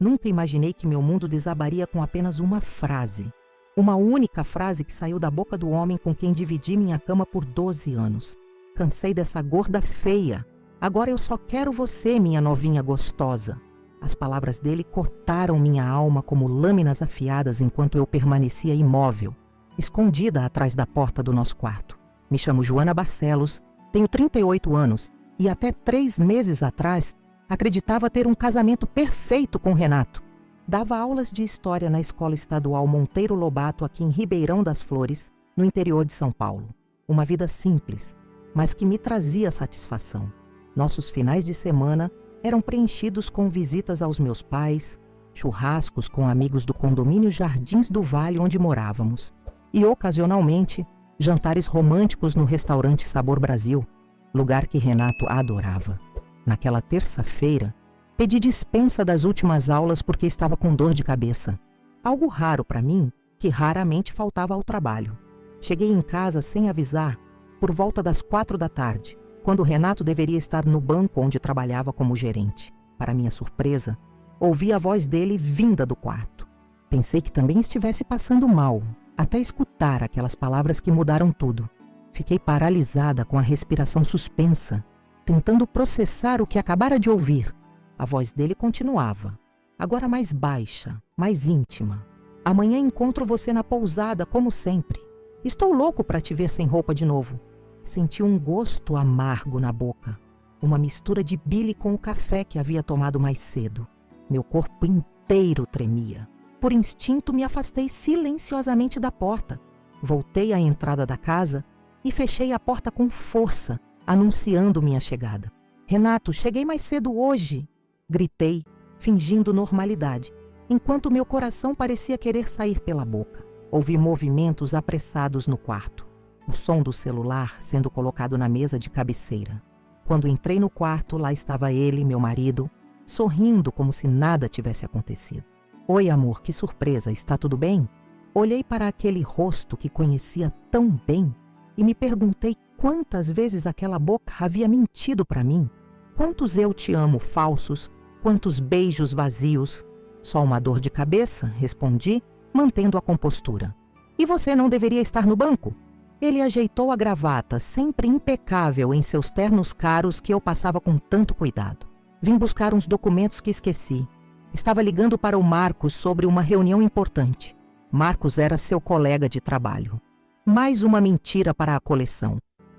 Nunca imaginei que meu mundo desabaria com apenas uma frase. Uma única frase que saiu da boca do homem com quem dividi minha cama por 12 anos. Cansei dessa gorda feia. Agora eu só quero você, minha novinha gostosa. As palavras dele cortaram minha alma como lâminas afiadas enquanto eu permanecia imóvel, escondida atrás da porta do nosso quarto. Me chamo Joana Barcelos, tenho 38 anos e até 3 meses atrás acreditava ter um casamento perfeito com Renato. Dava aulas de história na Escola Estadual Monteiro Lobato aqui em Ribeirão das Flores, no interior de São Paulo. Uma vida simples, mas que me trazia satisfação. Nossos finais de semana eram preenchidos com visitas aos meus pais, churrascos com amigos do condomínio Jardins do Vale onde morávamos e, ocasionalmente, jantares românticos no restaurante Sabor Brasil, lugar que Renato adorava. Naquela terça-feira, pedi dispensa das últimas aulas porque estava com dor de cabeça. Algo raro para mim, que raramente faltava ao trabalho. Cheguei em casa sem avisar, por volta das 4 da tarde, quando Renato deveria estar no banco onde trabalhava como gerente. Para minha surpresa, ouvi a voz dele vinda do quarto. Pensei que também estivesse passando mal, até escutar aquelas palavras que mudaram tudo. Fiquei paralisada com a respiração suspensa, tentando processar o que acabara de ouvir. A voz dele continuava, agora mais baixa, mais íntima. Amanhã encontro você na pousada, como sempre. Estou louco para te ver sem roupa de novo. Senti um gosto amargo na boca, uma mistura de bile com o café que havia tomado mais cedo. Meu corpo inteiro tremia. Por instinto, me afastei silenciosamente da porta. Voltei à entrada da casa e fechei a porta com força, anunciando minha chegada. Renato, cheguei mais cedo hoje, gritei, fingindo normalidade, enquanto meu coração parecia querer sair pela boca. Ouvi movimentos apressados no quarto. O som do celular sendo colocado na mesa de cabeceira. Quando entrei no quarto, lá estava ele, meu marido, sorrindo como se nada tivesse acontecido. Oi, amor, que surpresa, está tudo bem? Olhei para aquele rosto que conhecia tão bem e me perguntei quantas vezes aquela boca havia mentido para mim. Quantos eu te amo falsos, quantos beijos vazios. Só uma dor de cabeça, respondi, mantendo a compostura. E você não deveria estar no banco? Ele ajeitou a gravata, sempre impecável em seus ternos caros que eu passava com tanto cuidado. Vim buscar uns documentos que esqueci. Estava ligando para o Marcos sobre uma reunião importante. Marcos era seu colega de trabalho. Mais uma mentira para a coleção.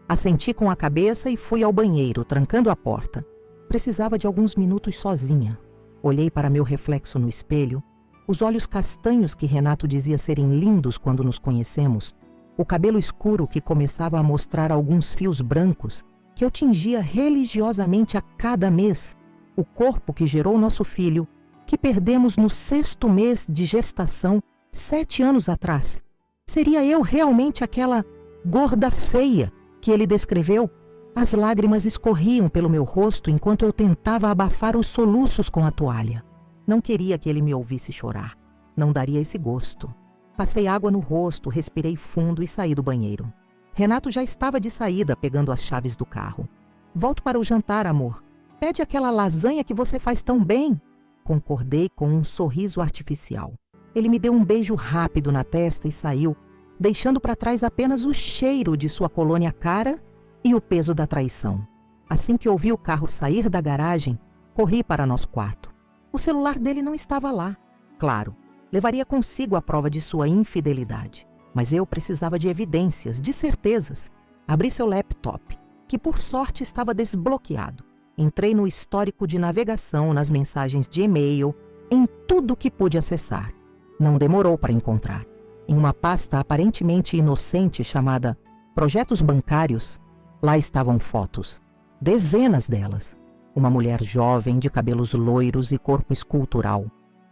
Assenti com a cabeça e fui ao banheiro, trancando a porta. Precisava de alguns minutos sozinha. Olhei para meu reflexo no espelho, os olhos castanhos que Renato dizia serem lindos quando nos conhecemos, o cabelo escuro que começava a mostrar alguns fios brancos que eu tingia religiosamente a cada mês, o corpo que gerou nosso filho, que perdemos no 6º mês de gestação 7 anos atrás. Seria eu realmente aquela gorda feia que ele descreveu? As lágrimas escorriam pelo meu rosto enquanto eu tentava abafar os soluços com a toalha. Não queria que ele me ouvisse chorar. Não daria esse gosto. Passei água no rosto, respirei fundo e saí do banheiro. Renato já estava de saída, pegando as chaves do carro. Volto para o jantar, amor. Pede aquela lasanha que você faz tão bem. Concordei com um sorriso artificial. Ele me deu um beijo rápido na testa e saiu, deixando para trás apenas o cheiro de sua colônia cara e o peso da traição. Assim que ouvi o carro sair da garagem, corri para nosso quarto. O celular dele não estava lá. Claro, levaria consigo a prova de sua infidelidade. Mas eu precisava de evidências, de certezas. Abri seu laptop, que por sorte estava desbloqueado. Entrei no histórico de navegação, nas mensagens de e-mail, em tudo que pude acessar. Não demorou para encontrar. Em uma pasta aparentemente inocente chamada Projetos Bancários, lá estavam fotos. Dezenas delas. Uma mulher jovem, de cabelos loiros e corpo escultural.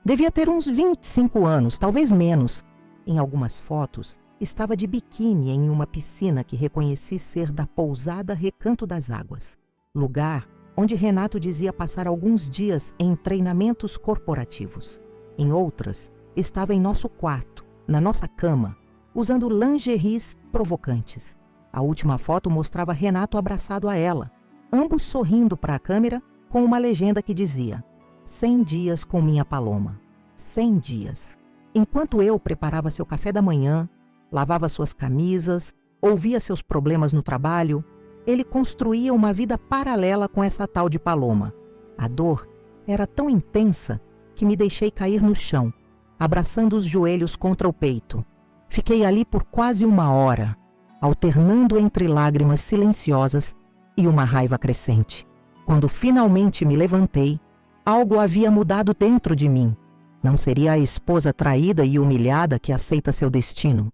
Devia ter uns 25 anos, talvez menos. Em algumas fotos, estava de biquíni em uma piscina que reconheci ser da pousada Recanto das Águas. Lugar onde Renato dizia passar alguns dias em treinamentos corporativos. Em outras, estava em nosso quarto, na nossa cama, usando lingeries provocantes. A última foto mostrava Renato abraçado a ela, ambos sorrindo para a câmera com uma legenda que dizia: 100 dias com minha Paloma. 100 dias. Enquanto eu preparava seu café da manhã, lavava suas camisas, ouvia seus problemas no trabalho, ele construía uma vida paralela com essa tal de Paloma. A dor era tão intensa que me deixei cair no chão, abraçando os joelhos contra o peito. Fiquei ali por quase 1 hora, alternando entre lágrimas silenciosas e uma raiva crescente. Quando finalmente me levantei, algo havia mudado dentro de mim. Não seria a esposa traída e humilhada que aceita seu destino.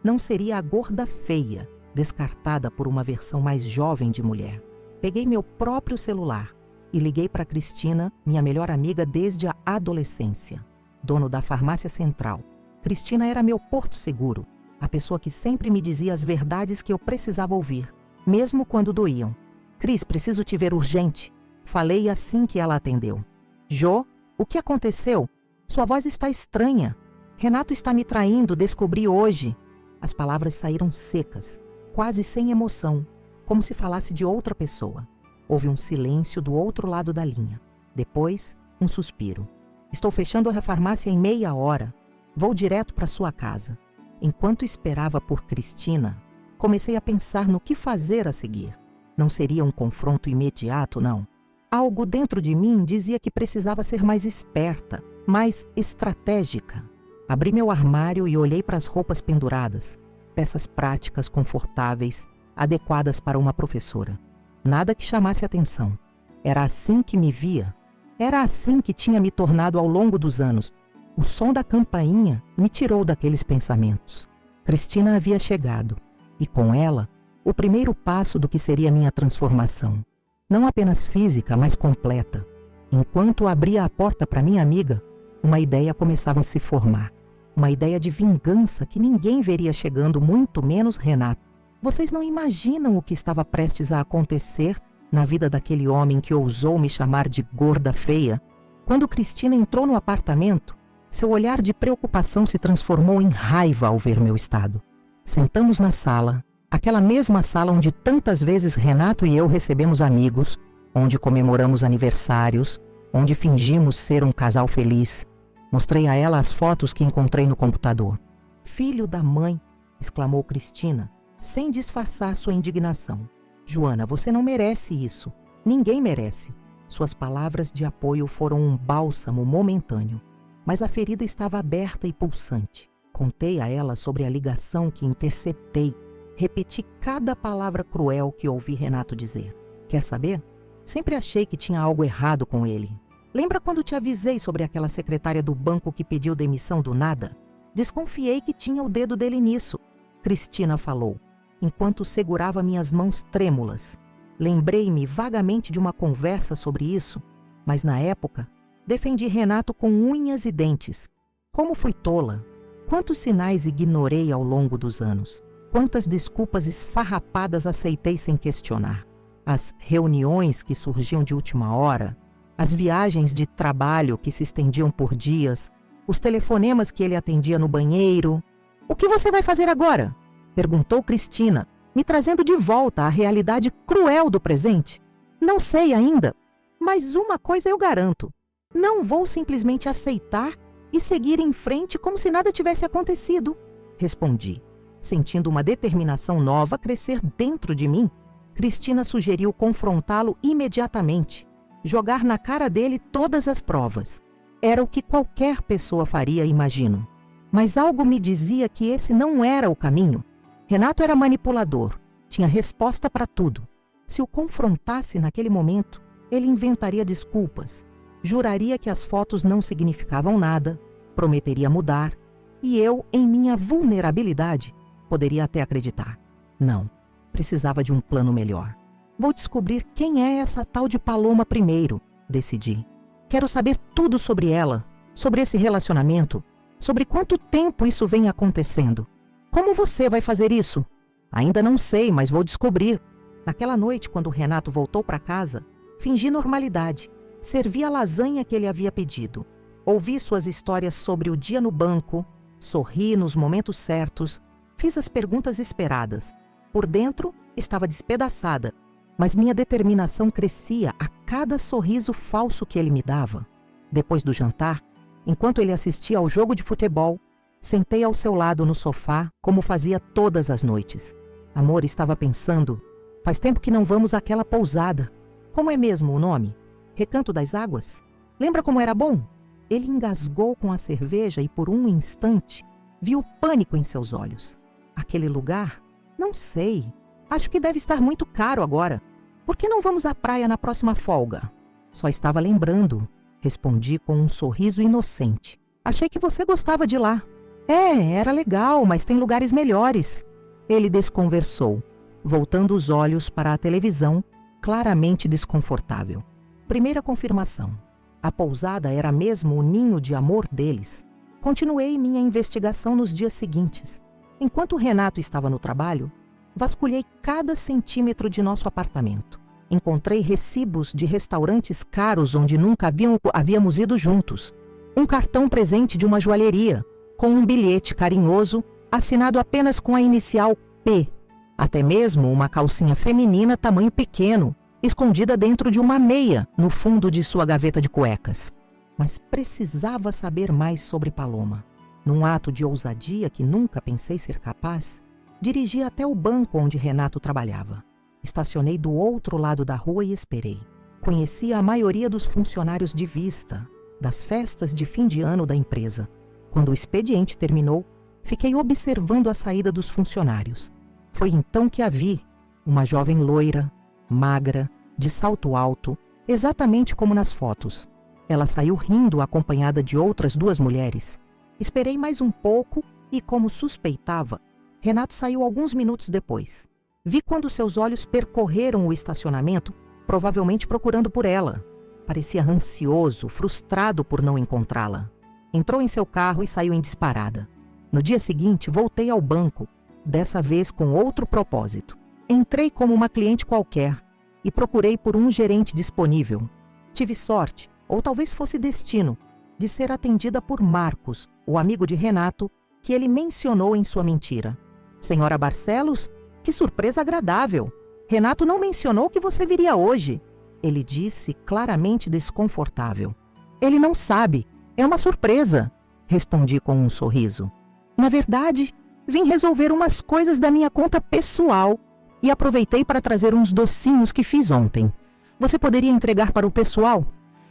Não seria a gorda feia, descartada por uma versão mais jovem de mulher. Peguei meu próprio celular e liguei para Cristina, minha melhor amiga desde a adolescência. Dono da farmácia central. Cristina era meu porto seguro, a pessoa que sempre me dizia as verdades que eu precisava ouvir, mesmo quando doíam. Cris, preciso te ver urgente. Falei assim que ela atendeu. Jô, o que aconteceu? Sua voz está estranha. Renato está me traindo, descobri hoje. As palavras saíram secas, quase sem emoção, como se falasse de outra pessoa. Houve um silêncio do outro lado da linha. Depois, um suspiro. Estou fechando a farmácia em meia hora. Vou direto para sua casa. Enquanto esperava por Cristina, comecei a pensar no que fazer a seguir. Não seria um confronto imediato, não. Algo dentro de mim dizia que precisava ser mais esperta, mais estratégica. Abri meu armário e olhei para as roupas penduradas. Peças práticas, confortáveis, adequadas para uma professora. Nada que chamasse atenção. Era assim que me via. Era assim que tinha me tornado ao longo dos anos. O som da campainha me tirou daqueles pensamentos. Cristina havia chegado, e com ela, o primeiro passo do que seria minha transformação. Não apenas física, mas completa. Enquanto abria a porta para minha amiga, uma ideia começava a se formar. Uma ideia de vingança que ninguém veria chegando, muito menos Renato. Vocês não imaginam o que estava prestes a acontecer na vida daquele homem que ousou me chamar de gorda feia? Quando Cristina entrou no apartamento, seu olhar de preocupação se transformou em raiva ao ver meu estado. Sentamos na sala, aquela mesma sala onde tantas vezes Renato e eu recebemos amigos, onde comemoramos aniversários, onde fingimos ser um casal feliz. Mostrei a ela as fotos que encontrei no computador. Filho da mãe, exclamou Cristina, sem disfarçar sua indignação. Joana, você não merece isso. Ninguém merece. Suas palavras de apoio foram um bálsamo momentâneo. Mas a ferida estava aberta e pulsante. Contei a ela sobre a ligação que interceptei. Repeti cada palavra cruel que ouvi Renato dizer. Quer saber? Sempre achei que tinha algo errado com ele. Lembra quando te avisei sobre aquela secretária do banco que pediu demissão do nada? Desconfiei que tinha o dedo dele nisso. Cristina falou, enquanto segurava minhas mãos trêmulas. Lembrei-me vagamente de uma conversa sobre isso, mas na época, defendi Renato com unhas e dentes. Como fui tola! Quantos sinais ignorei ao longo dos anos? Quantas desculpas esfarrapadas aceitei sem questionar? As reuniões que surgiam de última hora, as viagens de trabalho que se estendiam por dias, os telefonemas que ele atendia no banheiro. O que você vai fazer agora? Perguntou Cristina, me trazendo de volta à realidade cruel do presente. Não sei ainda, mas uma coisa eu garanto. Não vou simplesmente aceitar e seguir em frente como se nada tivesse acontecido, respondi. Sentindo uma determinação nova crescer dentro de mim, Cristina sugeriu confrontá-lo imediatamente, jogar na cara dele todas as provas. Era o que qualquer pessoa faria, imagino. Mas algo me dizia que esse não era o caminho. Renato era manipulador, tinha resposta para tudo. Se o confrontasse naquele momento, ele inventaria desculpas, juraria que as fotos não significavam nada, prometeria mudar, e eu, em minha vulnerabilidade, poderia até acreditar. Não, precisava de um plano melhor. Vou descobrir quem é essa tal de Paloma primeiro, decidi. Quero saber tudo sobre ela, sobre esse relacionamento, sobre quanto tempo isso vem acontecendo. Como você vai fazer isso? Ainda não sei, mas vou descobrir. Naquela noite, quando o Renato voltou para casa, fingi normalidade. Servi a lasanha que ele havia pedido. Ouvi suas histórias sobre o dia no banco, sorri nos momentos certos, fiz as perguntas esperadas. Por dentro, estava despedaçada, mas minha determinação crescia a cada sorriso falso que ele me dava. Depois do jantar, enquanto ele assistia ao jogo de futebol, sentei ao seu lado no sofá, como fazia todas as noites. Amor, estava pensando, faz tempo que não vamos àquela pousada. Como é mesmo o nome? Recanto das Águas? Lembra como era bom? Ele engasgou com a cerveja e por um instante vi o pânico em seus olhos. Aquele lugar? Não sei. Acho que deve estar muito caro agora. Por que não vamos à praia na próxima folga? Só estava lembrando, respondi com um sorriso inocente. Achei que você gostava de lá. Era legal, mas tem lugares melhores. Ele desconversou, voltando os olhos para a televisão, claramente desconfortável. Primeira confirmação. A pousada era mesmo o ninho de amor deles. Continuei minha investigação nos dias seguintes. Enquanto Renato estava no trabalho, vasculhei cada centímetro de nosso apartamento. Encontrei recibos de restaurantes caros onde nunca havíamos ido juntos. Um cartão presente de uma joalheria, com um bilhete carinhoso, assinado apenas com a inicial P. Até mesmo uma calcinha feminina tamanho pequeno, escondida dentro de uma meia, no fundo de sua gaveta de cuecas. Mas precisava saber mais sobre Paloma. Num ato de ousadia que nunca pensei ser capaz, dirigi até o banco onde Renato trabalhava. Estacionei do outro lado da rua e esperei. Conhecia a maioria dos funcionários de vista, das festas de fim de ano da empresa. Quando o expediente terminou, fiquei observando a saída dos funcionários. Foi então que a vi, uma jovem loira, magra, de salto alto, exatamente como nas fotos. Ela saiu rindo acompanhada de outras 2 mulheres. Esperei mais um pouco e, como suspeitava, Renato saiu alguns minutos depois. Vi quando seus olhos percorreram o estacionamento, provavelmente procurando por ela. Parecia ansioso, frustrado por não encontrá-la. Entrou em seu carro e saiu em disparada. No dia seguinte, voltei ao banco, dessa vez com outro propósito. Entrei como uma cliente qualquer e procurei por um gerente disponível. Tive sorte, ou talvez fosse destino, de ser atendida por Marcos, o amigo de Renato, que ele mencionou em sua mentira. Senhora Barcelos, que surpresa agradável! Renato não mencionou que você viria hoje. Ele disse claramente desconfortável. Ele não sabe, é uma surpresa, respondi com um sorriso. Na verdade, vim resolver umas coisas da minha conta pessoal e aproveitei para trazer uns docinhos que fiz ontem. Você poderia entregar para o pessoal?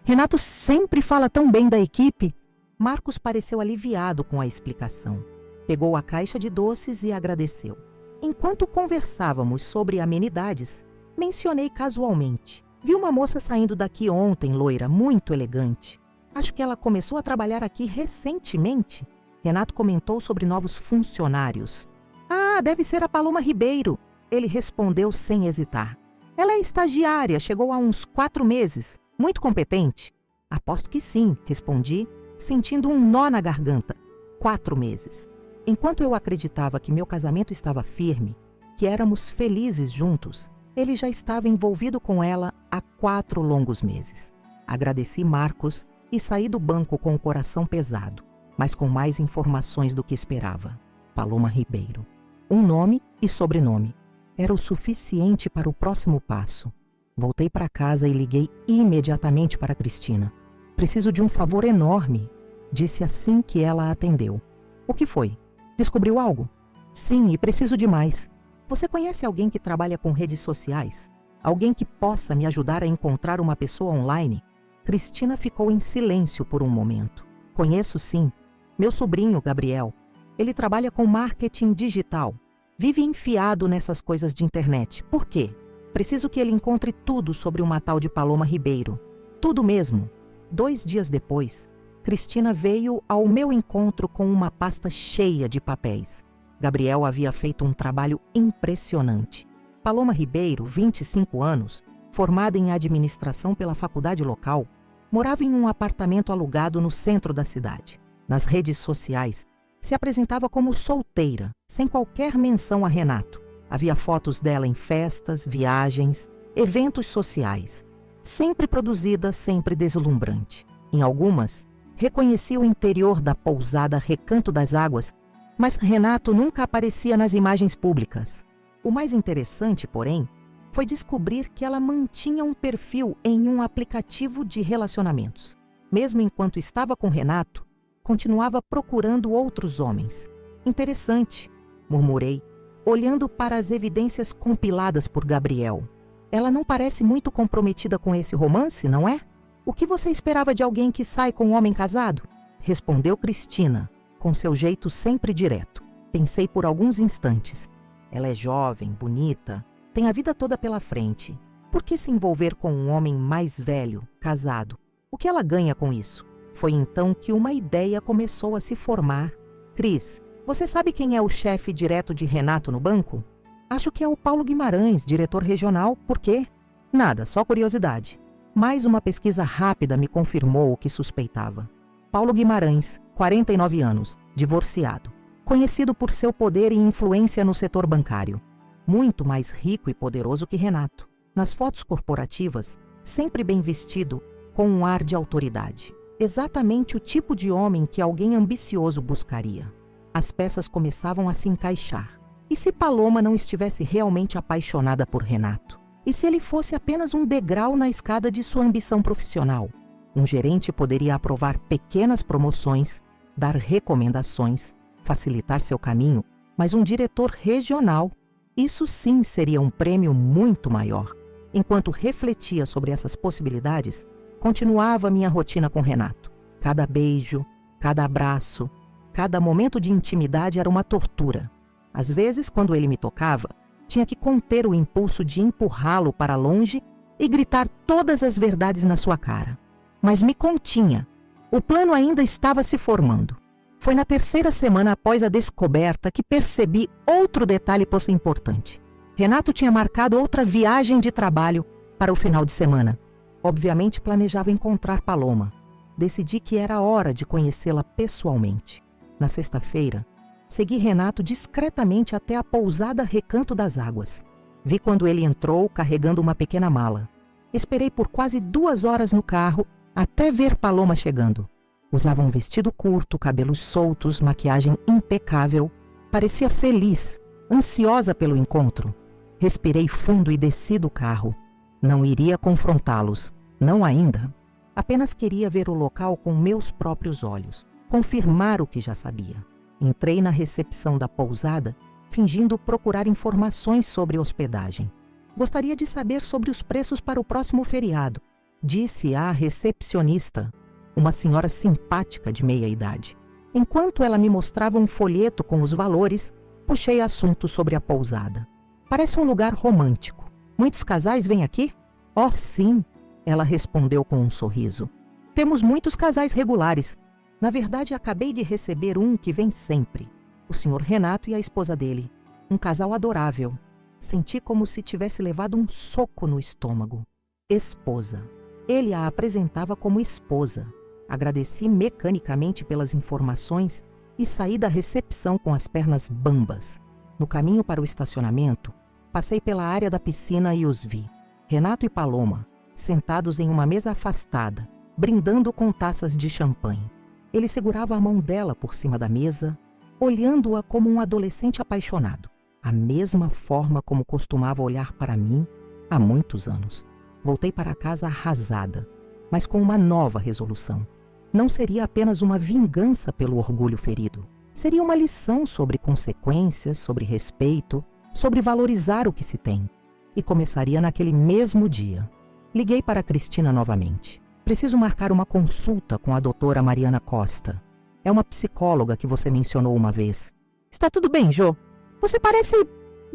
Renato sempre fala tão bem da equipe. Marcos pareceu aliviado com a explicação. Pegou a caixa de doces e agradeceu. Enquanto conversávamos sobre amenidades, mencionei casualmente. Vi uma moça saindo daqui ontem, loira, muito elegante. Acho que ela começou a trabalhar aqui recentemente. Renato comentou sobre novos funcionários. Ah, deve ser a Paloma Ribeiro. Ele respondeu sem hesitar. Ela é estagiária, chegou há uns 4 meses. Muito competente? Aposto que sim, respondi, sentindo um nó na garganta. 4 meses. Enquanto eu acreditava que meu casamento estava firme, que éramos felizes juntos, ele já estava envolvido com ela há 4 longos meses. Agradeci Marcos e saí do banco com o coração pesado, mas com mais informações do que esperava. Paloma Ribeiro. Um nome e sobrenome. Era o suficiente para o próximo passo. Voltei para casa e liguei imediatamente para Cristina. Preciso de um favor enorme, disse assim que ela atendeu. O que foi? Descobriu algo? Sim, e preciso de mais. Você conhece alguém que trabalha com redes sociais? Alguém que possa me ajudar a encontrar uma pessoa online? Cristina ficou em silêncio por um momento. Conheço sim. Meu sobrinho, Gabriel. Ele trabalha com marketing digital. Vive enfiado nessas coisas de internet. Por quê? Preciso que ele encontre tudo sobre uma tal de Paloma Ribeiro. Tudo mesmo. 2 dias depois, Cristina veio ao meu encontro com uma pasta cheia de papéis. Gabriel havia feito um trabalho impressionante. Paloma Ribeiro, 25 anos, formada em administração pela faculdade local, morava em um apartamento alugado no centro da cidade. Nas redes sociais, se apresentava como solteira, sem qualquer menção a Renato. Havia fotos dela em festas, viagens, eventos sociais. Sempre produzida, sempre deslumbrante. Em algumas, reconhecia o interior da pousada Recanto das Águas, mas Renato nunca aparecia nas imagens públicas. O mais interessante, porém, foi descobrir que ela mantinha um perfil em um aplicativo de relacionamentos. Mesmo enquanto estava com Renato, continuava procurando outros homens. Interessante, murmurei, olhando para as evidências compiladas por Gabriel. Ela não parece muito comprometida com esse romance, não é? O que você esperava de alguém que sai com um homem casado? Respondeu Cristina, com seu jeito sempre direto. Pensei por alguns instantes. Ela é jovem, bonita, tem a vida toda pela frente. Por que se envolver com um homem mais velho, casado? O que ela ganha com isso? Foi então que uma ideia começou a se formar. Cris, você sabe quem é o chefe direto de Renato no banco? Acho que é o Paulo Guimarães, diretor regional. Por quê? Nada, só curiosidade. Mais uma pesquisa rápida me confirmou o que suspeitava. Paulo Guimarães, 49 anos, divorciado. Conhecido por seu poder e influência no setor bancário. Muito mais rico e poderoso que Renato. Nas fotos corporativas, sempre bem vestido, com um ar de autoridade. Exatamente o tipo de homem que alguém ambicioso buscaria. As peças começavam a se encaixar. E se Paloma não estivesse realmente apaixonada por Renato? E se ele fosse apenas um degrau na escada de sua ambição profissional? Um gerente poderia aprovar pequenas promoções, dar recomendações, facilitar seu caminho, mas um diretor regional, isso sim seria um prêmio muito maior. Enquanto refletia sobre essas possibilidades, continuava minha rotina com Renato. Cada beijo, cada abraço, cada momento de intimidade era uma tortura. Às vezes, quando ele me tocava, tinha que conter o impulso de empurrá-lo para longe e gritar todas as verdades na sua cara. Mas me continha. O plano ainda estava se formando. Foi na terceira semana após a descoberta que percebi outro detalhe importante. Renato tinha marcado outra viagem de trabalho para o final de semana. Obviamente planejava encontrar Paloma. Decidi que era hora de conhecê-la pessoalmente. Na sexta-feira, segui Renato discretamente até a pousada Recanto das Águas. Vi quando ele entrou carregando uma pequena mala. Esperei por quase 2 horas no carro até ver Paloma chegando. Usava um vestido curto, cabelos soltos, maquiagem impecável. Parecia feliz, ansiosa pelo encontro. Respirei fundo e desci do carro. Não iria confrontá-los, não ainda. Apenas queria ver o local com meus próprios olhos, confirmar o que já sabia. Entrei na recepção da pousada, fingindo procurar informações sobre hospedagem. Gostaria de saber sobre os preços para o próximo feriado, disse à recepcionista, uma senhora simpática de meia idade. Enquanto ela me mostrava um folheto com os valores, puxei assunto sobre a pousada. Parece um lugar romântico. Muitos casais vêm aqui? Oh, sim, ela respondeu com um sorriso. Temos muitos casais regulares. Na verdade, acabei de receber um que vem sempre. O Sr. Renato e a esposa dele. Um casal adorável. Senti como se tivesse levado um soco no estômago. Esposa. Ele a apresentava como esposa. Agradeci mecanicamente pelas informações e saí da recepção com as pernas bambas. No caminho para o estacionamento, passei pela área da piscina e os vi. Renato e Paloma, sentados em uma mesa afastada, brindando com taças de champanhe. Ele segurava a mão dela por cima da mesa, olhando-a como um adolescente apaixonado, a mesma forma como costumava olhar para mim há muitos anos. Voltei para casa arrasada, mas com uma nova resolução. Não seria apenas uma vingança pelo orgulho ferido. Seria uma lição sobre consequências, sobre respeito, sobre valorizar o que se tem. E começaria naquele mesmo dia. Liguei para Cristina novamente. Preciso marcar uma consulta com a doutora Mariana Costa. É uma psicóloga que você mencionou uma vez. Está tudo bem, Jô? Você parece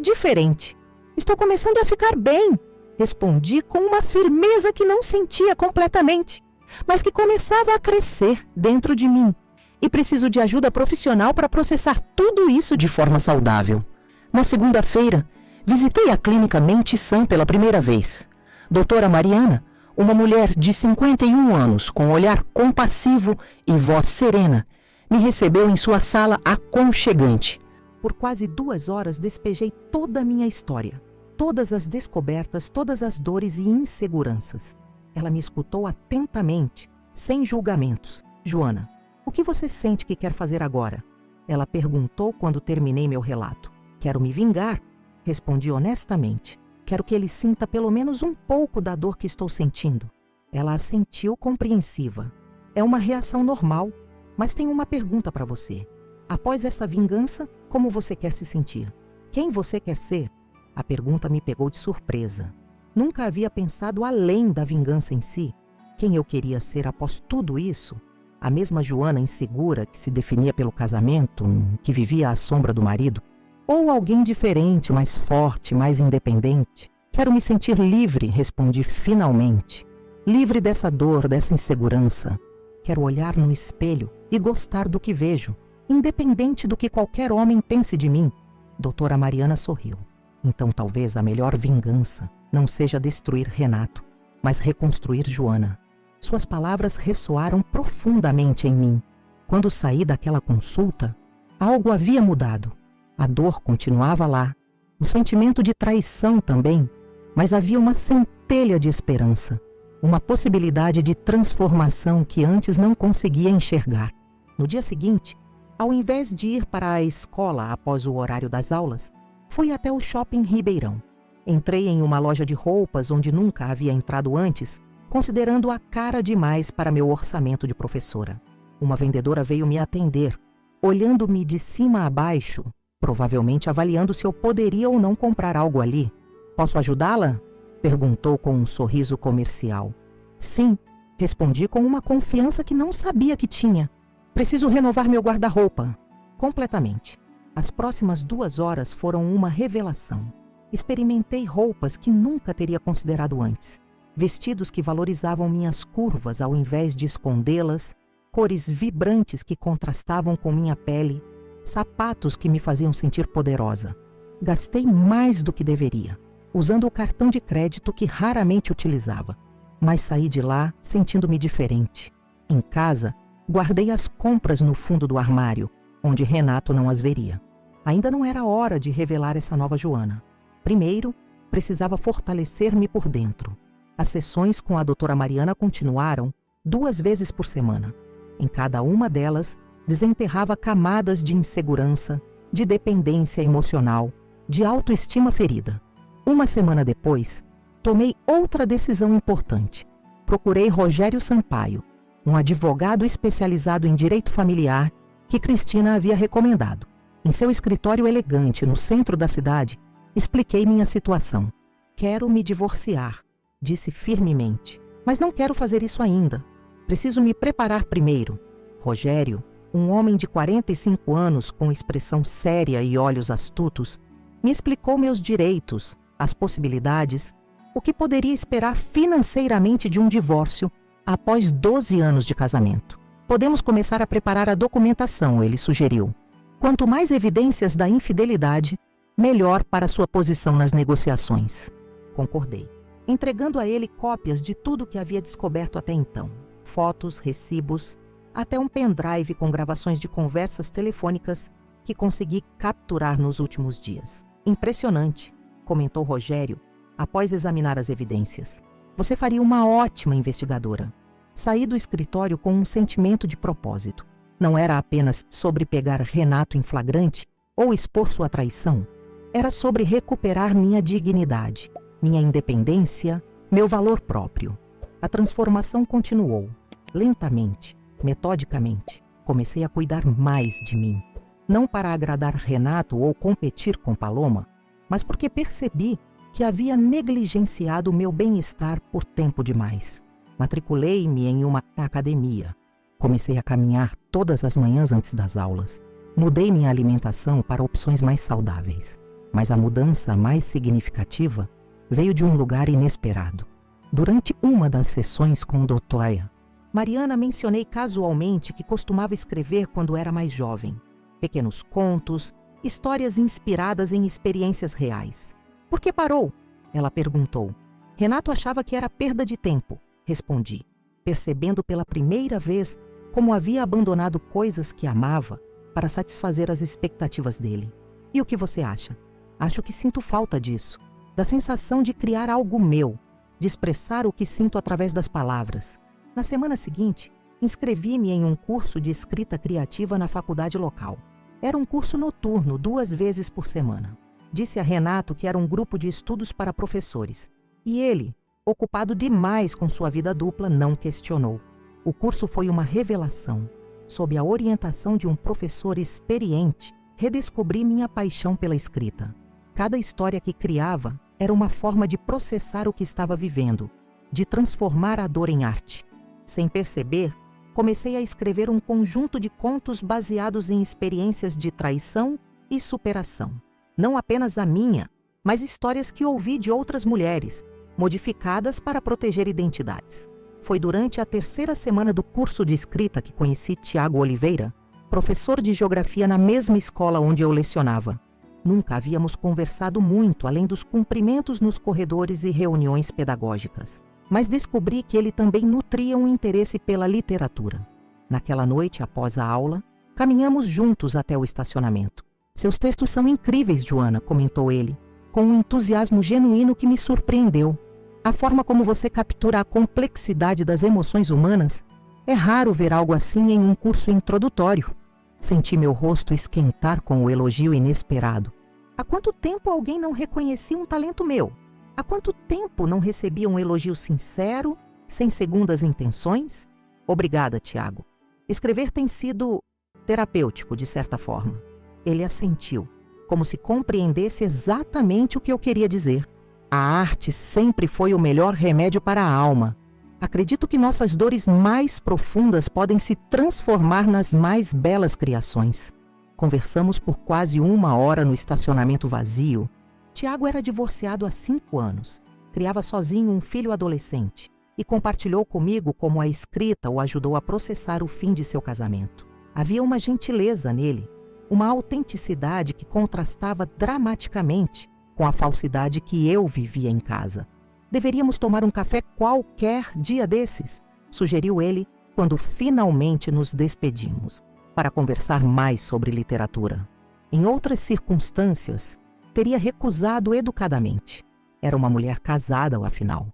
diferente. Estou começando a ficar bem. Respondi com uma firmeza que não sentia completamente, mas que começava a crescer dentro de mim. E preciso de ajuda profissional para processar tudo isso de forma saudável. Na segunda-feira, visitei a clínica Mente Sã pela primeira vez. Doutora Mariana, uma mulher de 51 anos, com olhar compassivo e voz serena, me recebeu em sua sala aconchegante. Por quase 2 horas despejei toda a minha história. Todas as descobertas, todas as dores e inseguranças. Ela me escutou atentamente, sem julgamentos. Joana, o que você sente que quer fazer agora? Ela perguntou quando terminei meu relato. Quero me vingar, respondi honestamente. Quero que ele sinta pelo menos um pouco da dor que estou sentindo. Ela assentiu compreensiva. É uma reação normal, mas tenho uma pergunta para você. Após essa vingança, como você quer se sentir? Quem você quer ser? A pergunta me pegou de surpresa. Nunca havia pensado além da vingança em si. Quem eu queria ser após tudo isso? A mesma Joana insegura que se definia pelo casamento, que vivia à sombra do marido? Ou alguém diferente, mais forte, mais independente? Quero me sentir livre, respondi finalmente. Livre dessa dor, dessa insegurança. Quero olhar no espelho e gostar do que vejo, independente do que qualquer homem pense de mim. Doutora Mariana sorriu. Então talvez a melhor vingança não seja destruir Renato, mas reconstruir Joana. Suas palavras ressoaram profundamente em mim. Quando saí daquela consulta, algo havia mudado. A dor continuava lá, o sentimento de traição também, mas havia uma centelha de esperança, uma possibilidade de transformação que antes não conseguia enxergar. No dia seguinte, ao invés de ir para a escola após o horário das aulas, fui até o shopping Ribeirão. Entrei em uma loja de roupas onde nunca havia entrado antes, considerando-a cara demais para meu orçamento de professora. Uma vendedora veio me atender, olhando-me de cima a baixo, provavelmente avaliando se eu poderia ou não comprar algo ali. Posso ajudá-la? Perguntou com um sorriso comercial. Sim, respondi com uma confiança que não sabia que tinha. Preciso renovar meu guarda-roupa. Completamente. As próximas 2 horas foram uma revelação. Experimentei roupas que nunca teria considerado antes. Vestidos que valorizavam minhas curvas ao invés de escondê-las, cores vibrantes que contrastavam com minha pele, sapatos que me faziam sentir poderosa. Gastei mais do que deveria, usando o cartão de crédito que raramente utilizava. Mas saí de lá sentindo-me diferente. Em casa, guardei as compras no fundo do armário, onde Renato não as veria. Ainda não era hora de revelar essa nova Joana. Primeiro, precisava fortalecer-me por dentro. As sessões com a doutora Mariana continuaram 2 vezes por semana. Em cada uma delas, desenterrava camadas de insegurança, de dependência emocional, de autoestima ferida. Uma semana depois, tomei outra decisão importante. Procurei Rogério Sampaio, um advogado especializado em direito familiar que Cristina havia recomendado. Em seu escritório elegante no centro da cidade, expliquei minha situação. Quero me divorciar, disse firmemente, mas não quero fazer isso ainda. Preciso me preparar primeiro. Rogério, um homem de 45 anos com expressão séria e olhos astutos, me explicou meus direitos, as possibilidades, o que poderia esperar financeiramente de um divórcio após 12 anos de casamento. Podemos começar a preparar a documentação, ele sugeriu. Quanto mais evidências da infidelidade, melhor para sua posição nas negociações. Concordei, entregando a ele cópias de tudo que havia descoberto até então. Fotos, recibos, até um pendrive com gravações de conversas telefônicas que consegui capturar nos últimos dias. Impressionante, comentou Rogério, após examinar as evidências. Você faria uma ótima investigadora. Saí do escritório com um sentimento de propósito. Não era apenas sobre pegar Renato em flagrante ou expor sua traição. Era sobre recuperar minha dignidade, minha independência, meu valor próprio. A transformação continuou. Lentamente, metodicamente, comecei a cuidar mais de mim. Não para agradar Renato ou competir com Paloma, mas porque percebi que havia negligenciado o meu bem-estar por tempo demais. Matriculei-me em uma academia. Comecei a caminhar todas as manhãs antes das aulas. Mudei minha alimentação para opções mais saudáveis. Mas a mudança mais significativa veio de um lugar inesperado. Durante uma das sessões com o Dr. Mariana, mencionei casualmente que costumava escrever quando era mais jovem. Pequenos contos, histórias inspiradas em experiências reais. Por que parou? Ela perguntou. Renato achava que era perda de tempo, respondi, percebendo pela primeira vez como havia abandonado coisas que amava para satisfazer as expectativas dele. E o que você acha? Acho que sinto falta disso, da sensação de criar algo meu, de expressar o que sinto através das palavras. Na semana seguinte, inscrevi-me em um curso de escrita criativa na faculdade local. Era um curso noturno, 2 vezes por semana. Disse a Renato que era um grupo de estudos para professores. E ele, ocupado demais com sua vida dupla, não questionou. O curso foi uma revelação. Sob a orientação de um professor experiente, redescobri minha paixão pela escrita. Cada história que criava era uma forma de processar o que estava vivendo, de transformar a dor em arte. Sem perceber, comecei a escrever um conjunto de contos baseados em experiências de traição e superação. Não apenas a minha, mas histórias que ouvi de outras mulheres, modificadas para proteger identidades. Foi durante a 3ª semana do curso de escrita que conheci Tiago Oliveira, professor de geografia na mesma escola onde eu lecionava. Nunca havíamos conversado muito além dos cumprimentos nos corredores e reuniões pedagógicas, mas descobri que ele também nutria um interesse pela literatura. Naquela noite, após a aula, caminhamos juntos até o estacionamento. "Seus textos são incríveis, Joana", comentou ele, com um entusiasmo genuíno que me surpreendeu. "A forma como você captura a complexidade das emoções humanas, é raro ver algo assim em um curso introdutório." Senti meu rosto esquentar com o elogio inesperado. Há quanto tempo alguém não reconhecia um talento meu? Há quanto tempo não recebia um elogio sincero, sem segundas intenções? "Obrigada, Tiago. Escrever tem sido terapêutico, de certa forma." Ele assentiu, como se compreendesse exatamente o que eu queria dizer. "A arte sempre foi o melhor remédio para a alma. Acredito que nossas dores mais profundas podem se transformar nas mais belas criações." Conversamos por quase 1 hora no estacionamento vazio. Tiago era divorciado há 5 anos, criava sozinho um filho adolescente e compartilhou comigo como a escrita o ajudou a processar o fim de seu casamento. Havia uma gentileza nele, uma autenticidade que contrastava dramaticamente com a falsidade que eu vivia em casa. "Deveríamos tomar um café qualquer dia desses", sugeriu ele quando finalmente nos despedimos, para conversar mais sobre literatura. Em outras circunstâncias, teria recusado educadamente. Era uma mulher casada, afinal.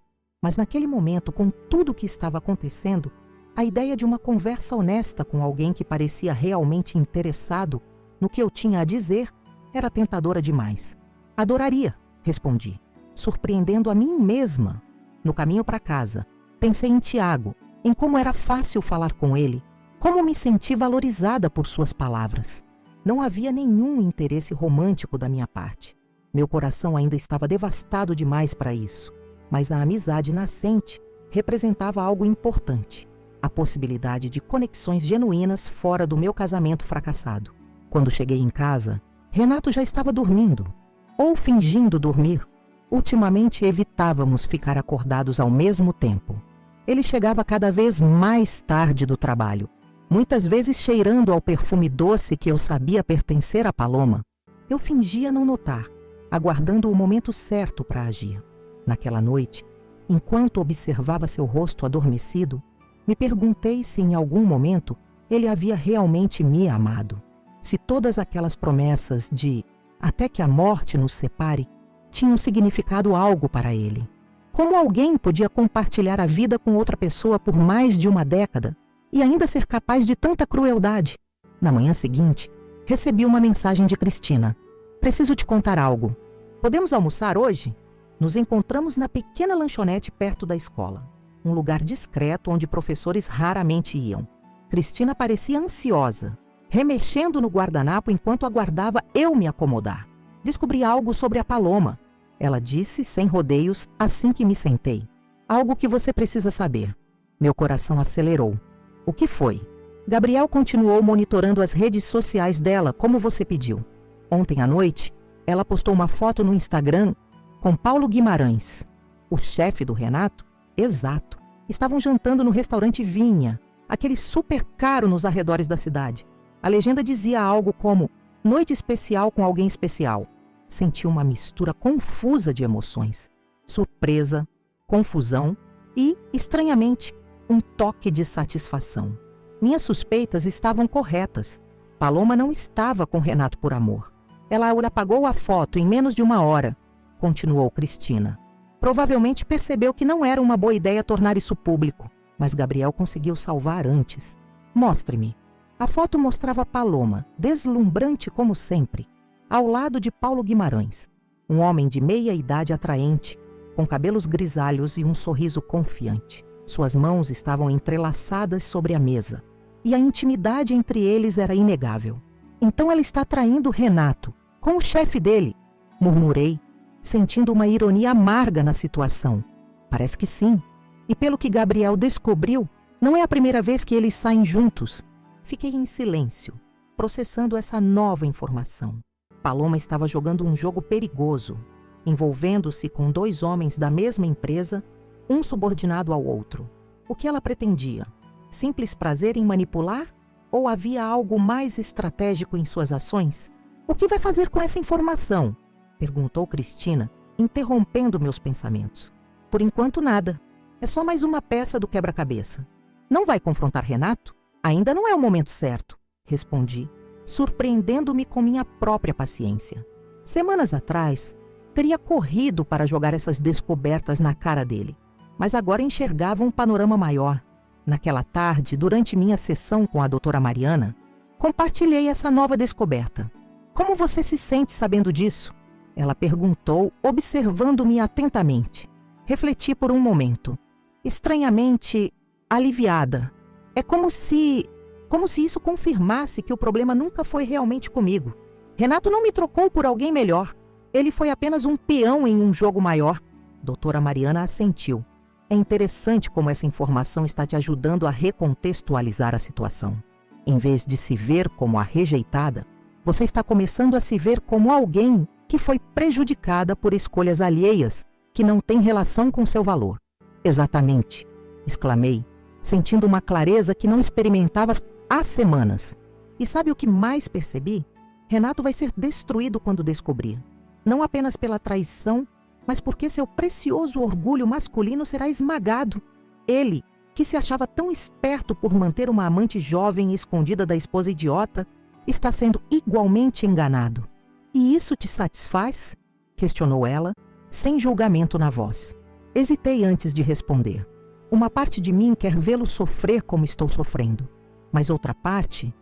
Mas naquele momento, com tudo o que estava acontecendo, a ideia de uma conversa honesta com alguém que parecia realmente interessado no que eu tinha a dizer era tentadora demais. "Adoraria", respondi, surpreendendo a mim mesma. No caminho para casa, pensei em Tiago, em como era fácil falar com ele, como me senti valorizada por suas palavras. Não havia nenhum interesse romântico da minha parte. Meu coração ainda estava devastado demais para isso, mas a amizade nascente representava algo importante, a possibilidade de conexões genuínas fora do meu casamento fracassado. Quando cheguei em casa, Renato já estava dormindo, ou fingindo dormir. Ultimamente evitávamos ficar acordados ao mesmo tempo. Ele chegava cada vez mais tarde do trabalho, muitas vezes cheirando ao perfume doce que eu sabia pertencer a Paloma. Eu fingia não notar, aguardando o momento certo para agir. Naquela noite, enquanto observava seu rosto adormecido, me perguntei se em algum momento ele havia realmente me amado. Se todas aquelas promessas de "até que a morte nos separe" tinham significado algo para ele. Como alguém podia compartilhar a vida com outra pessoa por mais de 1 década e ainda ser capaz de tanta crueldade? Na manhã seguinte, recebi uma mensagem de Cristina. "Preciso te contar algo. Podemos almoçar hoje?" Nos encontramos na pequena lanchonete perto da escola, um lugar discreto onde professores raramente iam. Cristina parecia ansiosa, remexendo no guardanapo enquanto aguardava eu me acomodar. "Descobri algo sobre a Paloma", ela disse sem rodeios assim que me sentei. "Algo que você precisa saber." Meu coração acelerou. "O que foi?" "Gabriel continuou monitorando as redes sociais dela, como você pediu. Ontem à noite, ela postou uma foto no Instagram com Paulo Guimarães." "O chefe do Renato?" "Exato. Estavam jantando no restaurante Vinha, aquele super caro nos arredores da cidade. A legenda dizia algo como "noite especial com alguém especial." Senti uma mistura confusa de emoções. Surpresa, confusão e, estranhamente, um toque de satisfação. Minhas suspeitas estavam corretas. Paloma não estava com Renato por amor. Ela apagou a foto em menos de 1 hora, continuou Cristina. Provavelmente percebeu que não era uma boa ideia tornar isso público, mas Gabriel conseguiu salvar antes. "Mostre-me." A foto mostrava Paloma, deslumbrante como sempre, ao lado de Paulo Guimarães, um homem de meia idade atraente, com cabelos grisalhos e um sorriso confiante. Suas mãos estavam entrelaçadas sobre a mesa, e a intimidade entre eles era inegável. Então ela está traindo Renato, com o chefe dele, murmurei, sentindo uma ironia amarga na situação. Parece que sim. E pelo que Gabriel descobriu, não é a primeira vez que eles saem juntos. Fiquei em silêncio, processando essa nova informação. Paloma estava jogando um jogo perigoso, envolvendo-se com 2 homens da mesma empresa, um subordinado ao outro. O que ela pretendia? Simples prazer em manipular? Ou havia algo mais estratégico em suas ações? O que vai fazer com essa informação? Perguntou Cristina, interrompendo meus pensamentos. Por enquanto, nada. É só mais uma peça do quebra-cabeça. Não vai confrontar Renato? Ainda não é o momento certo, respondi, surpreendendo-me com minha própria paciência. Semanas atrás, teria corrido para jogar essas descobertas na cara dele, mas agora enxergava um panorama maior. Naquela tarde, durante minha sessão com a doutora Mariana, compartilhei essa nova descoberta. Como você se sente sabendo disso? Ela perguntou, observando-me atentamente. Refleti por um momento. Estranhamente aliviada. É como se isso confirmasse que o problema nunca foi realmente comigo. Renato não me trocou por alguém melhor. Ele foi apenas um peão em um jogo maior. Doutora Mariana assentiu. É interessante como essa informação está te ajudando a recontextualizar a situação. Em vez de se ver como a rejeitada, você está começando a se ver como alguém que foi prejudicada por escolhas alheias que não têm relação com seu valor. Exatamente, exclamei, sentindo uma clareza que não experimentava há semanas. E sabe o que mais percebi? Renato vai ser destruído quando descobrir. Não apenas pela traição, mas porque seu precioso orgulho masculino será esmagado. Ele, que se achava tão esperto por manter uma amante jovem escondida da esposa idiota, está sendo igualmente enganado. E isso te satisfaz? Questionou ela, sem julgamento na voz. Hesitei antes de responder. Uma parte de mim quer vê-lo sofrer como estou sofrendo, mas outra parte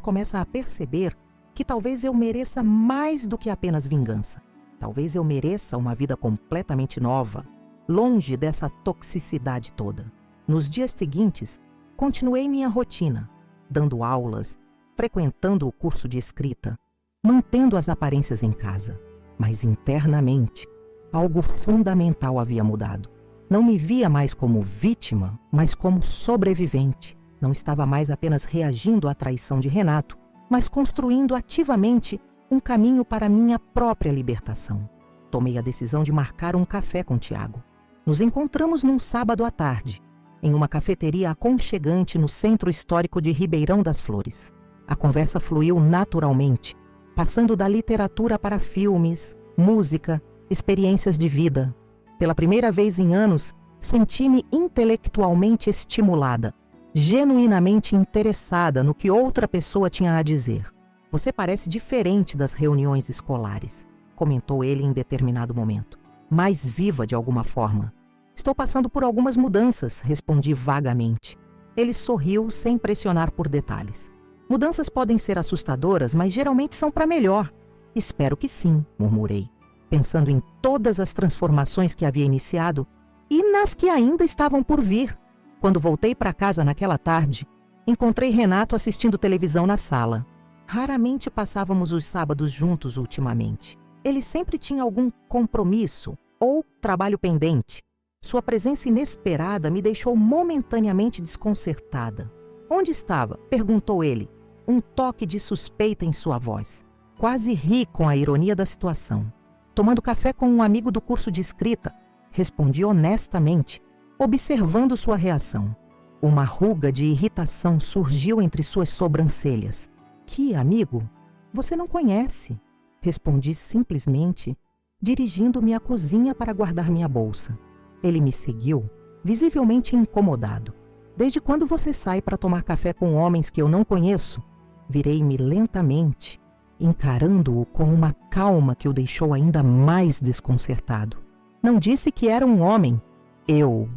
começa a perceber que talvez eu mereça mais do que apenas vingança. Talvez eu mereça uma vida completamente nova, longe dessa toxicidade toda. Nos dias seguintes, continuei minha rotina, dando aulas, frequentando o curso de escrita, mantendo as aparências em casa. Mas internamente, algo fundamental havia mudado. Não me via mais como vítima, mas como sobrevivente. Não estava mais apenas reagindo à traição de Renato, mas construindo ativamente um caminho para minha própria libertação. Tomei a decisão de marcar um café com Tiago. Nos encontramos num sábado à tarde, em uma cafeteria aconchegante no centro histórico de Ribeirão das Flores. A conversa fluiu naturalmente, passando da literatura para filmes, música, experiências de vida. Pela primeira vez em anos, senti-me intelectualmente estimulada, genuinamente interessada no que outra pessoa tinha a dizer. Você parece diferente das reuniões escolares, comentou ele em determinado momento. Mais viva de alguma forma. Estou passando por algumas mudanças, respondi vagamente. Ele sorriu sem pressionar por detalhes. Mudanças podem ser assustadoras, mas geralmente são para melhor. Espero que sim, murmurei, pensando em todas as transformações que havia iniciado e nas que ainda estavam por vir. Quando voltei para casa naquela tarde, encontrei Renato assistindo televisão na sala. Raramente passávamos os sábados juntos ultimamente. Ele sempre tinha algum compromisso ou trabalho pendente. Sua presença inesperada me deixou momentaneamente desconcertada. Onde estava? Perguntou ele, um toque de suspeita em sua voz. Quase ri com a ironia da situação. Tomando café com um amigo do curso de escrita, respondi honestamente, observando sua reação. Uma ruga de irritação surgiu entre suas sobrancelhas. Que amigo? Você não conhece, respondi simplesmente, dirigindo-me à cozinha para guardar minha bolsa. Ele me seguiu, visivelmente incomodado. Desde quando você sai para tomar café com homens que eu não conheço? Virei-me lentamente, encarando-o com uma calma que o deixou ainda mais desconcertado. Não disse que era um homem. Eu...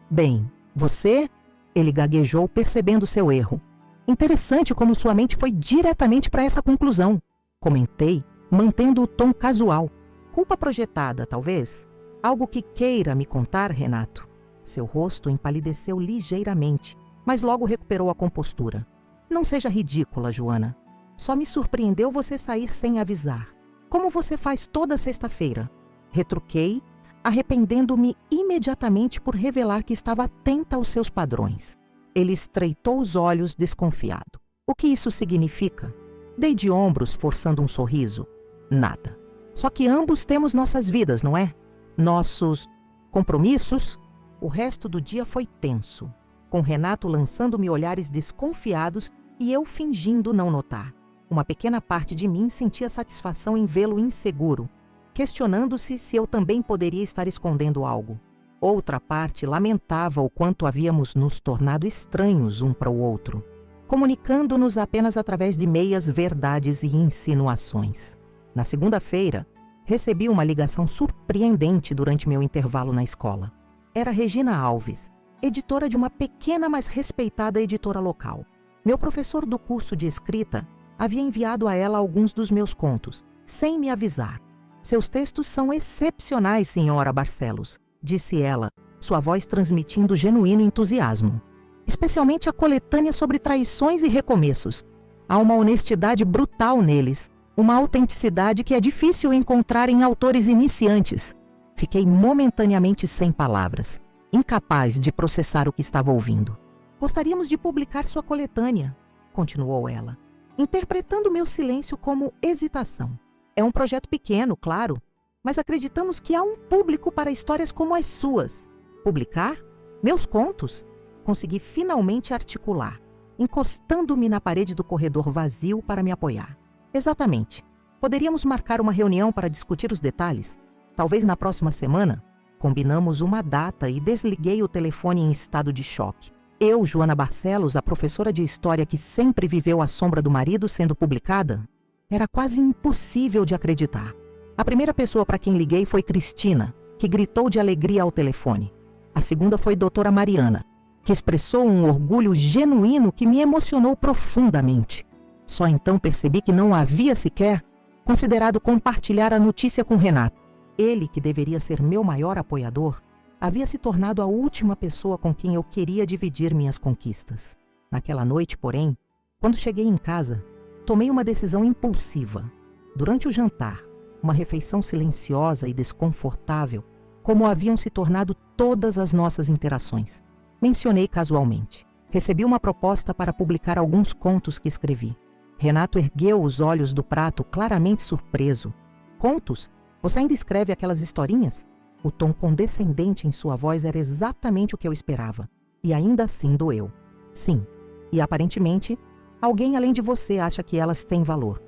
Bem, você... Ele gaguejou, percebendo seu erro. Interessante como sua mente foi diretamente para essa conclusão. Comentei, mantendo o tom casual. Culpa projetada, talvez? Algo que queira me contar, Renato? Seu rosto empalideceu ligeiramente, mas logo recuperou a compostura. Não seja ridícula, Joana. Só me surpreendeu você sair sem avisar. Como você faz toda sexta-feira? Retruquei, arrependendo-me imediatamente por revelar que estava atenta aos seus padrões. Ele estreitou os olhos, desconfiado. O que isso significa? Dei de ombros, forçando um sorriso. Nada. Só que ambos temos nossas vidas, não é? Nossos compromissos? O resto do dia foi tenso, com Renato lançando-me olhares desconfiados e eu fingindo não notar. Uma pequena parte de mim sentia satisfação em vê-lo inseguro, questionando-se se eu também poderia estar escondendo algo. Outra parte lamentava o quanto havíamos nos tornado estranhos um para o outro, comunicando-nos apenas através de meias verdades e insinuações. Na segunda-feira, recebi uma ligação surpreendente durante meu intervalo na escola. Era Regina Alves, editora de uma pequena, mas respeitada editora local. Meu professor do curso de escrita havia enviado a ela alguns dos meus contos, sem me avisar. Seus textos são excepcionais, senhora Barcelos, disse ela, sua voz transmitindo genuíno entusiasmo. Especialmente a coletânea sobre traições e recomeços. Há uma honestidade brutal neles, uma autenticidade que é difícil encontrar em autores iniciantes. Fiquei momentaneamente sem palavras, incapaz de processar o que estava ouvindo. Gostaríamos de publicar sua coletânea, continuou ela, interpretando meu silêncio como hesitação. É um projeto pequeno, claro, mas acreditamos que há um público para histórias como as suas. Publicar? Meus contos? Consegui finalmente articular, encostando-me na parede do corredor vazio para me apoiar. Exatamente. Poderíamos marcar uma reunião para discutir os detalhes? Talvez na próxima semana? Combinamos uma data e desliguei o telefone em estado de choque. Eu, Joana Barcelos, a professora de história que sempre viveu à sombra do marido sendo publicada? Era quase impossível de acreditar. A primeira pessoa para quem liguei foi Cristina, que gritou de alegria ao telefone. A segunda foi doutora Mariana, que expressou um orgulho genuíno que me emocionou profundamente. Só então percebi que não havia sequer considerado compartilhar a notícia com Renato. Ele, que deveria ser meu maior apoiador, havia se tornado a última pessoa com quem eu queria dividir minhas conquistas. Naquela noite, porém, quando cheguei em casa, tomei uma decisão impulsiva. Durante o jantar, uma refeição silenciosa e desconfortável, como haviam se tornado todas as nossas interações. Mencionei casualmente. Recebi uma proposta para publicar alguns contos que escrevi. Renato ergueu os olhos do prato, claramente surpreso. Contos? Você ainda escreve aquelas historinhas? O tom condescendente em sua voz era exatamente o que eu esperava. E ainda assim doeu. Sim. E aparentemente, alguém além de você acha que elas têm valor.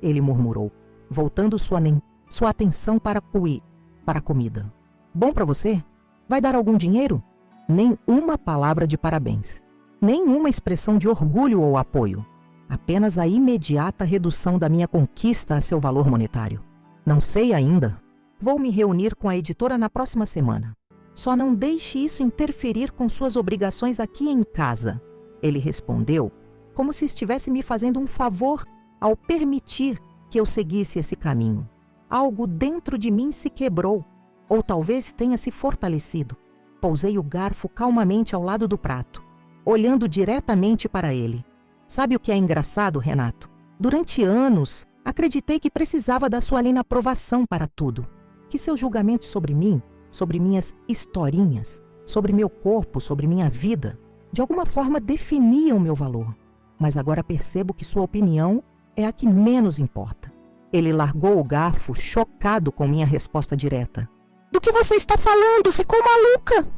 Ele murmurou, voltando sua atenção para a comida. Bom para você? Vai dar algum dinheiro? Nem uma palavra de parabéns. Nenhuma expressão de orgulho ou apoio. Apenas a imediata redução da minha conquista a seu valor monetário. Não sei ainda. Vou me reunir com a editora na próxima semana. Só não deixe isso interferir com suas obrigações aqui em casa. Ele respondeu, como se estivesse me fazendo um favor ao permitir que eu seguisse esse caminho. Algo dentro de mim se quebrou, ou talvez tenha se fortalecido. Pousei o garfo calmamente ao lado do prato, olhando diretamente para ele. Sabe o que é engraçado, Renato? Durante anos, acreditei que precisava da sua lena aprovação para tudo. Que seus julgamentos sobre mim, sobre minhas historinhas, sobre meu corpo, sobre minha vida, de alguma forma definiam meu valor. Mas agora percebo que sua opinião é a que menos importa. Ele largou o garfo, chocado com minha resposta direta. Do que você está falando? Ficou maluca?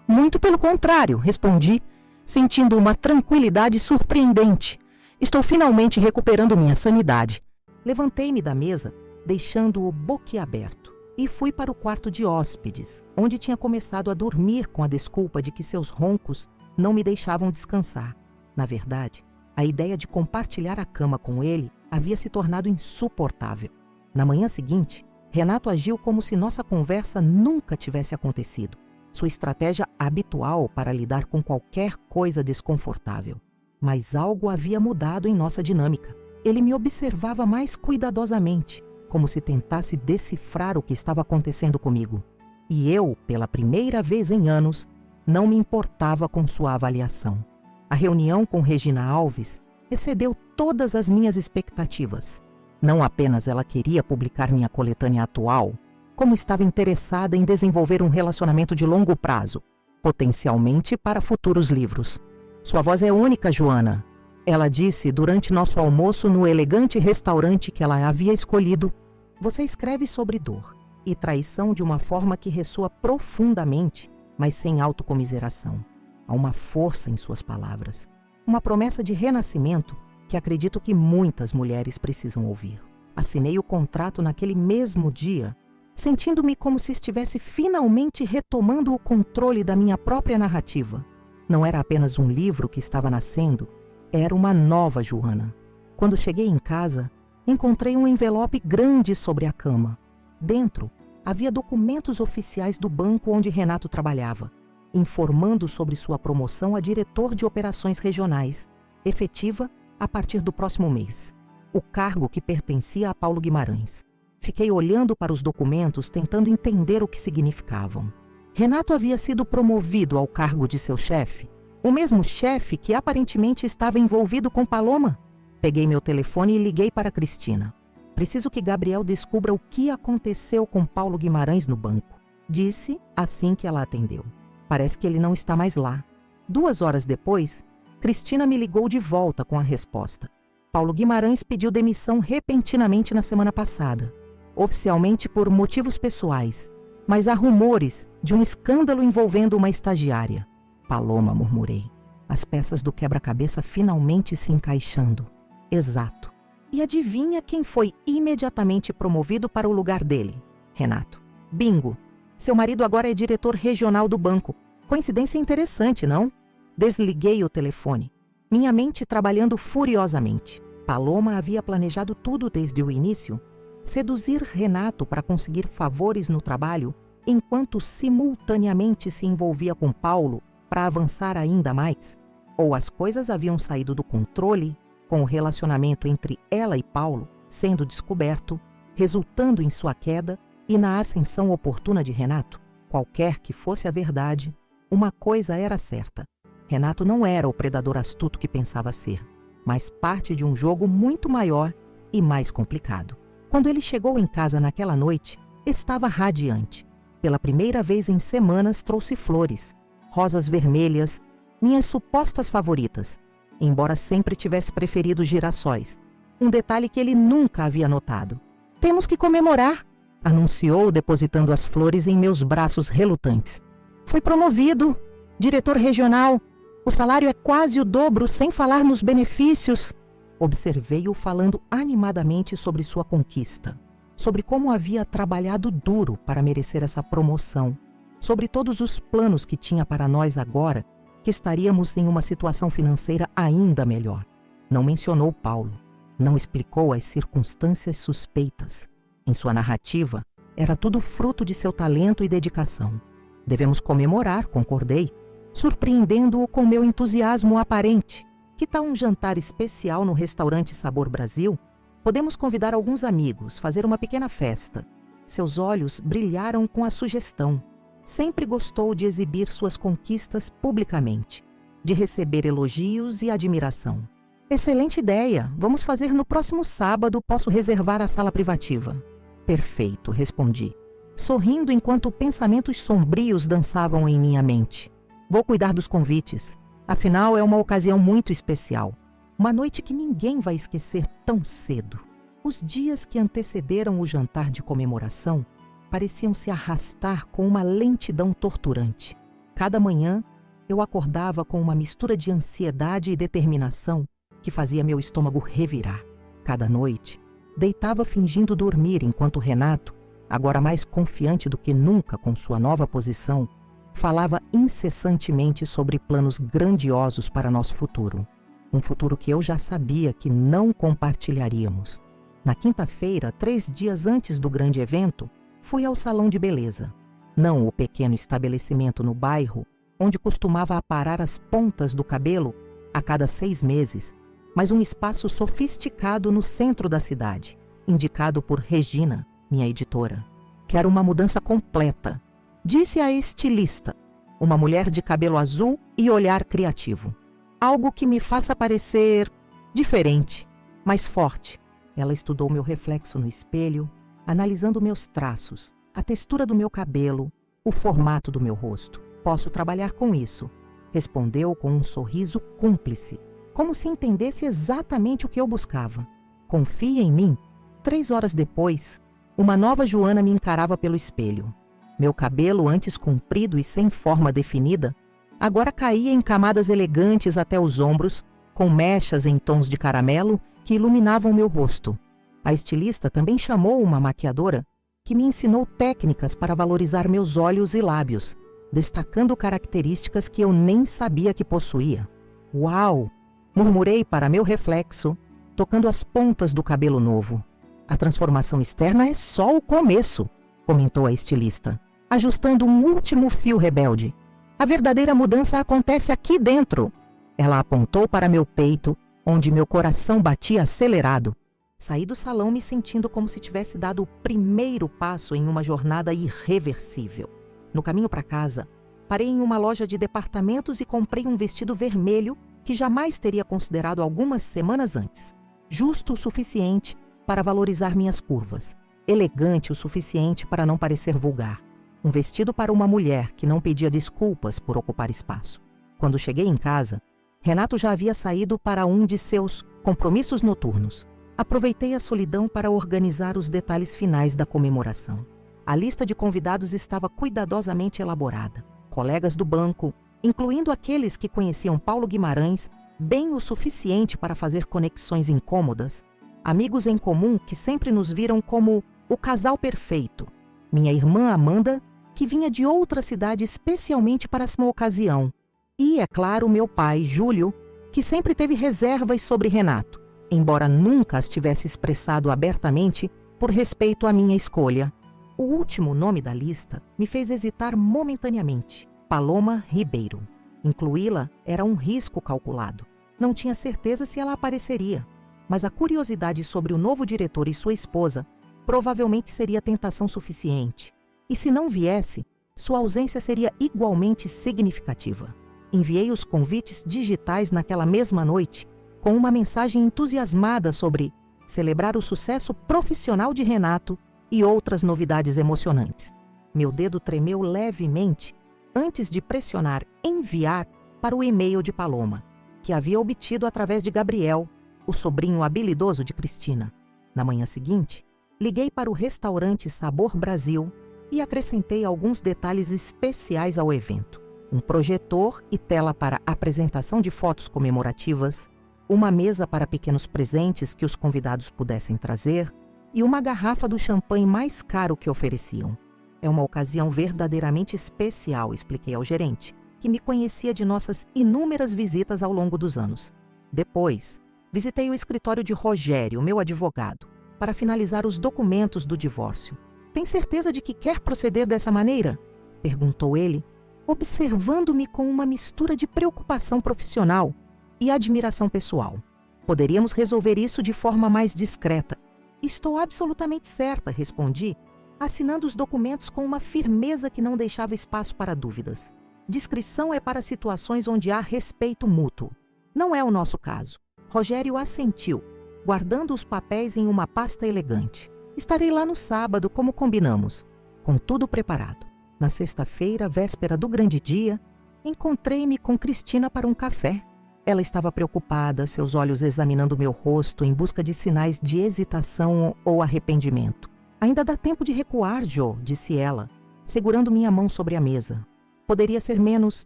Muito pelo contrário, respondi, sentindo uma tranquilidade surpreendente. Estou finalmente recuperando minha sanidade. Levantei-me da mesa, deixando-o boquiaberto, e fui para o quarto de hóspedes, onde tinha começado a dormir com a desculpa de que seus roncos não me deixavam descansar. Na verdade, a ideia de compartilhar a cama com ele havia se tornado insuportável. Na manhã seguinte, Renato agiu como se nossa conversa nunca tivesse acontecido. Sua estratégia habitual para lidar com qualquer coisa desconfortável. Mas algo havia mudado em nossa dinâmica. Ele me observava mais cuidadosamente, como se tentasse decifrar o que estava acontecendo comigo. E eu, pela primeira vez em anos, não me importava com sua avaliação. A reunião com Regina Alves excedeu todas as minhas expectativas. Não apenas ela queria publicar minha coletânea atual, como estava interessada em desenvolver um relacionamento de longo prazo, potencialmente para futuros livros. Sua voz é única, Joana, ela disse durante nosso almoço no elegante restaurante que ela havia escolhido. Você escreve sobre dor e traição de uma forma que ressoa profundamente, mas sem autocomiseração. Há uma força em suas palavras, uma promessa de renascimento que acredito que muitas mulheres precisam ouvir. Assinei o contrato naquele mesmo dia, sentindo-me como se estivesse finalmente retomando o controle da minha própria narrativa. Não era apenas um livro que estava nascendo, era uma nova Joana. Quando cheguei em casa, encontrei um envelope grande sobre a cama. Dentro, havia documentos oficiais do banco onde Renato trabalhava, informando sobre sua promoção a diretor de operações regionais, efetiva a partir do próximo mês, o cargo que pertencia a Paulo Guimarães. Fiquei olhando para os documentos, tentando entender o que significavam. Renato havia sido promovido ao cargo de seu chefe, o mesmo chefe que aparentemente estava envolvido com Paloma. Peguei meu telefone e liguei para Cristina. Preciso que Gabriel descubra o que aconteceu com Paulo Guimarães no banco, disse assim que ela atendeu. Parece que ele não está mais lá. 2 horas depois, Cristina me ligou de volta com a resposta. Paulo Guimarães pediu demissão repentinamente na semana passada, oficialmente por motivos pessoais, mas há rumores de um escândalo envolvendo uma estagiária. Paloma, murmurei. As peças do quebra-cabeça finalmente se encaixando. Exato. E adivinha quem foi imediatamente promovido para o lugar dele? Renato. Bingo! Seu marido agora é diretor regional do banco. Coincidência interessante, não? Desliguei o telefone, minha mente trabalhando furiosamente. Paloma havia planejado tudo desde o início. Seduzir Renato para conseguir favores no trabalho, enquanto simultaneamente se envolvia com Paulo para avançar ainda mais. Ou as coisas haviam saído do controle, com o relacionamento entre ela e Paulo sendo descoberto, resultando em sua queda e na ascensão oportuna de Renato. Qualquer que fosse a verdade, uma coisa era certa. Renato não era o predador astuto que pensava ser, mas parte de um jogo muito maior e mais complicado. Quando ele chegou em casa naquela noite, estava radiante. Pela primeira vez em semanas trouxe flores, rosas vermelhas, minhas supostas favoritas, embora sempre tivesse preferido girassóis, um detalhe que ele nunca havia notado. Temos que comemorar, anunciou, depositando as flores em meus braços relutantes. Fui promovido, diretor regional. O salário é quase o dobro, sem falar nos benefícios. Observei-o falando animadamente sobre sua conquista, sobre como havia trabalhado duro para merecer essa promoção, sobre todos os planos que tinha para nós agora, que estaríamos em uma situação financeira ainda melhor. Não mencionou Paulo, não explicou as circunstâncias suspeitas. Em sua narrativa, era tudo fruto de seu talento e dedicação. Devemos comemorar, concordei, surpreendendo-o com meu entusiasmo aparente. Que tal um jantar especial no restaurante Sabor Brasil? Podemos convidar alguns amigos, fazer uma pequena festa. Seus olhos brilharam com a sugestão. Sempre gostou de exibir suas conquistas publicamente, de receber elogios e admiração. Excelente ideia! Vamos fazer no próximo sábado, posso reservar a sala privativa. Perfeito, respondi, sorrindo enquanto pensamentos sombrios dançavam em minha mente. Vou cuidar dos convites. Afinal, é uma ocasião muito especial. Uma noite que ninguém vai esquecer tão cedo. Os dias que antecederam o jantar de comemoração pareciam se arrastar com uma lentidão torturante. Cada manhã, eu acordava com uma mistura de ansiedade e determinação que fazia meu estômago revirar. Cada noite, deitava fingindo dormir enquanto Renato, agora mais confiante do que nunca com sua nova posição, falava incessantemente sobre planos grandiosos para nosso futuro. Um futuro que eu já sabia que não compartilharíamos. Na quinta-feira, 3 dias antes do grande evento, fui ao salão de beleza. Não o pequeno estabelecimento no bairro, onde costumava aparar as pontas do cabelo a cada 6 meses, mas um espaço sofisticado no centro da cidade, indicado por Regina, minha editora. Quero uma mudança completa. Disse a estilista, uma mulher de cabelo azul e olhar criativo. Algo que me faça parecer diferente, mais forte. Ela estudou meu reflexo no espelho, analisando meus traços, a textura do meu cabelo, o formato do meu rosto. Posso trabalhar com isso, respondeu com um sorriso cúmplice, como se entendesse exatamente o que eu buscava. Confia em mim? 3 horas depois, uma nova Joana me encarava pelo espelho. Meu cabelo, antes comprido e sem forma definida, agora caía em camadas elegantes até os ombros, com mechas em tons de caramelo que iluminavam meu rosto. A estilista também chamou uma maquiadora que me ensinou técnicas para valorizar meus olhos e lábios, destacando características que eu nem sabia que possuía. Uau! Murmurei para meu reflexo, tocando as pontas do cabelo novo. A transformação externa é só o começo, comentou a estilista, ajustando um último fio rebelde. A verdadeira mudança acontece aqui dentro. Ela apontou para meu peito, onde meu coração batia acelerado. Saí do salão me sentindo como se tivesse dado o primeiro passo em uma jornada irreversível. No caminho para casa, parei em uma loja de departamentos e comprei um vestido vermelho que jamais teria considerado algumas semanas antes. Justo o suficiente para valorizar minhas curvas. Elegante o suficiente para não parecer vulgar. Um vestido para uma mulher que não pedia desculpas por ocupar espaço. Quando cheguei em casa, Renato já havia saído para um de seus compromissos noturnos. Aproveitei a solidão para organizar os detalhes finais da comemoração. A lista de convidados estava cuidadosamente elaborada. Colegas do banco, incluindo aqueles que conheciam Paulo Guimarães bem o suficiente para fazer conexões incômodas, amigos em comum que sempre nos viram como o casal perfeito. Minha irmã Amanda, que vinha de outra cidade especialmente para essa ocasião. E, é claro, meu pai, Júlio, que sempre teve reservas sobre Renato, embora nunca as tivesse expressado abertamente por respeito à minha escolha. O último nome da lista me fez hesitar momentaneamente. Paloma Ribeiro. Incluí-la era um risco calculado. Não tinha certeza se ela apareceria, mas a curiosidade sobre o novo diretor e sua esposa provavelmente seria tentação suficiente. E se não viesse, sua ausência seria igualmente significativa. Enviei os convites digitais naquela mesma noite, com uma mensagem entusiasmada sobre celebrar o sucesso profissional de Renato e outras novidades emocionantes. Meu dedo tremeu levemente antes de pressionar enviar para o e-mail de Paloma, que havia obtido através de Gabriel, o sobrinho habilidoso de Cristina. Na manhã seguinte, liguei para o restaurante Sabor Brasil e acrescentei alguns detalhes especiais ao evento. Um projetor e tela para apresentação de fotos comemorativas, uma mesa para pequenos presentes que os convidados pudessem trazer e uma garrafa do champanhe mais caro que ofereciam. É uma ocasião verdadeiramente especial, expliquei ao gerente, que me conhecia de nossas inúmeras visitas ao longo dos anos. Depois, visitei o escritório de Rogério, meu advogado, para finalizar os documentos do divórcio. Tem certeza de que quer proceder dessa maneira? Perguntou ele, observando-me com uma mistura de preocupação profissional e admiração pessoal. Poderíamos resolver isso de forma mais discreta. Estou absolutamente certa, respondi, assinando os documentos com uma firmeza que não deixava espaço para dúvidas. Discrição é para situações onde há respeito mútuo. Não é o nosso caso. Rogério assentiu, guardando os papéis em uma pasta elegante. Estarei lá no sábado, como combinamos, com tudo preparado. Na sexta-feira, véspera do grande dia, encontrei-me com Cristina para um café. Ela estava preocupada, seus olhos examinando meu rosto em busca de sinais de hesitação ou arrependimento. Ainda dá tempo de recuar, Jo, disse ela, segurando minha mão sobre a mesa. Poderia ser menos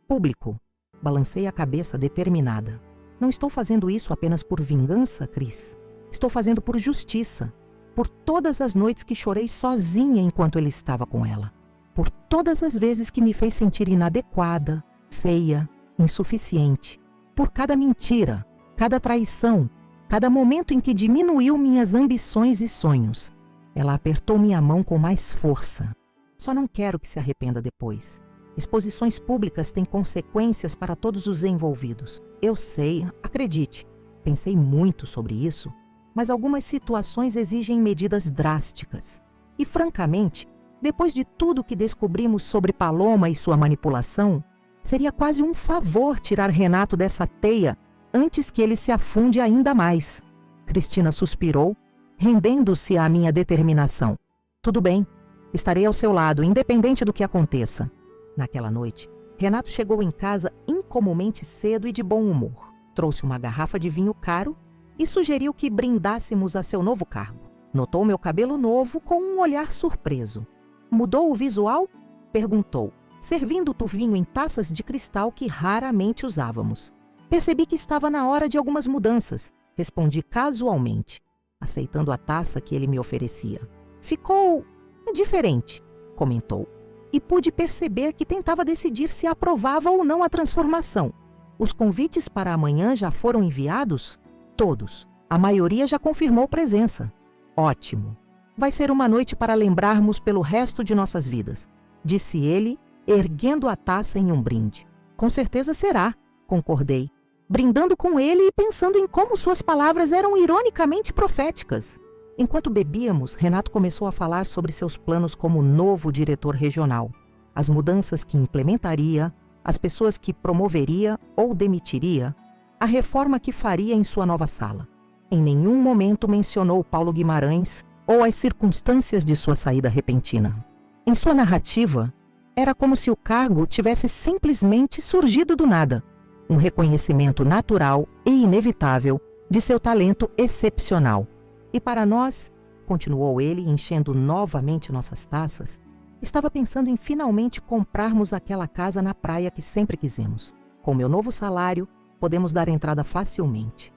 público. Balancei a cabeça determinada. Não estou fazendo isso apenas por vingança, Cris. Estou fazendo por justiça. Por todas as noites que chorei sozinha enquanto ele estava com ela. Por todas as vezes que me fez sentir inadequada, feia, insuficiente. Por cada mentira, cada traição, cada momento em que diminuiu minhas ambições e sonhos. Ela apertou minha mão com mais força. Só não quero que se arrependa depois. Exposições públicas têm consequências para todos os envolvidos. Eu sei, acredite. Pensei muito sobre isso, mas algumas situações exigem medidas drásticas. E, francamente, Depois de tudo que descobrimos sobre Paloma e sua manipulação, seria quase um favor tirar Renato dessa teia antes que ele se afunde ainda mais. Cristina suspirou, rendendo-se à minha determinação. Tudo bem, estarei ao seu lado, independente do que aconteça. Naquela noite, Renato chegou em casa incomumente cedo e de bom humor. Trouxe uma garrafa de vinho caro e sugeriu que brindássemos a seu novo cargo. Notou meu cabelo novo com um olhar surpreso. Mudou o visual? Perguntou, servindo-o vinho em taças de cristal que raramente usávamos. Percebi que estava na hora de algumas mudanças. Respondi casualmente, aceitando a taça que ele me oferecia. Ficou diferente, comentou. E pude perceber que tentava decidir se aprovava ou não a transformação. Os convites para amanhã já foram enviados? Todos. A maioria já confirmou presença. Ótimo. Vai ser uma noite para lembrarmos pelo resto de nossas vidas, disse ele, erguendo a taça em um brinde. Com certeza será, concordei, brindando com ele e pensando em como suas palavras eram ironicamente proféticas. Enquanto bebíamos, Renato começou a falar sobre seus planos como novo diretor regional, as mudanças que implementaria, as pessoas que promoveria ou demitiria, a reforma que faria em sua nova sala. Em nenhum momento mencionou Paulo Guimarães ou as circunstâncias de sua saída repentina. Em sua narrativa, era como se o cargo tivesse simplesmente surgido do nada, um reconhecimento natural e inevitável de seu talento excepcional. E para nós, continuou ele, enchendo novamente nossas taças, estava pensando em finalmente comprarmos aquela casa na praia que sempre quisemos. Com meu novo salário, podemos dar entrada facilmente.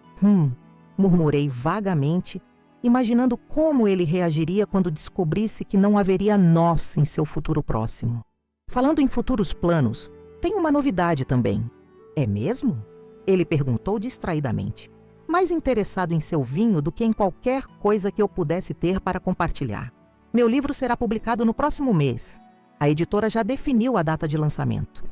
Murmurei vagamente, imaginando como ele reagiria quando descobrisse que não haveria nós em seu futuro próximo. Falando em futuros planos, tem uma novidade também. É mesmo? Ele perguntou distraidamente, mais interessado em seu vinho do que em qualquer coisa que eu pudesse ter para compartilhar. Meu livro será publicado no próximo mês. A editora já definiu a data de lançamento.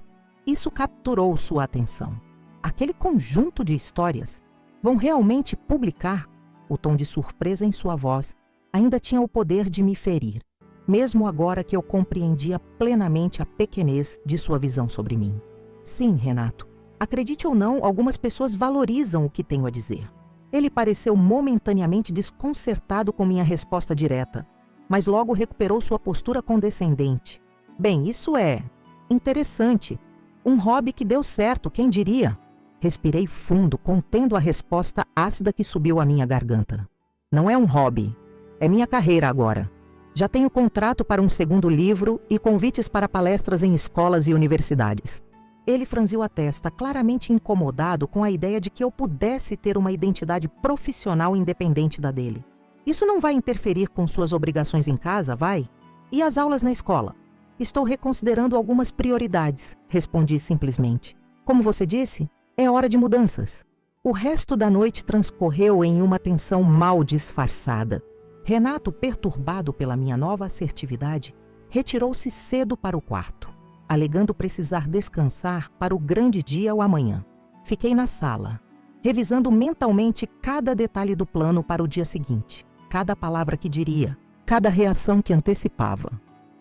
Isso capturou sua atenção. Aquele conjunto de histórias vão realmente publicar? O tom de surpresa em sua voz ainda tinha o poder de me ferir, mesmo agora que eu compreendia plenamente a pequenez de sua visão sobre mim. Sim, Renato. Acredite ou não, algumas pessoas valorizam o que tenho a dizer. Ele pareceu momentaneamente desconcertado com minha resposta direta, mas logo recuperou sua postura condescendente. Bem, isso é interessante. Um hobby que deu certo, quem diria? Respirei fundo, contendo a resposta ácida que subiu à minha garganta. Não é um hobby. É minha carreira agora. Já tenho contrato para um segundo livro e convites para palestras em escolas e universidades. Ele franziu a testa, claramente incomodado com a ideia de que eu pudesse ter uma identidade profissional independente da dele. Isso não vai interferir com suas obrigações em casa, vai? E as aulas na escola? Estou reconsiderando algumas prioridades, respondi simplesmente. Como você disse, é hora de mudanças. O resto da noite transcorreu em uma tensão mal disfarçada. Renato, perturbado pela minha nova assertividade, retirou-se cedo para o quarto, alegando precisar descansar para o grande dia ou amanhã. Fiquei na sala, revisando mentalmente cada detalhe do plano para o dia seguinte, cada palavra que diria, cada reação que antecipava.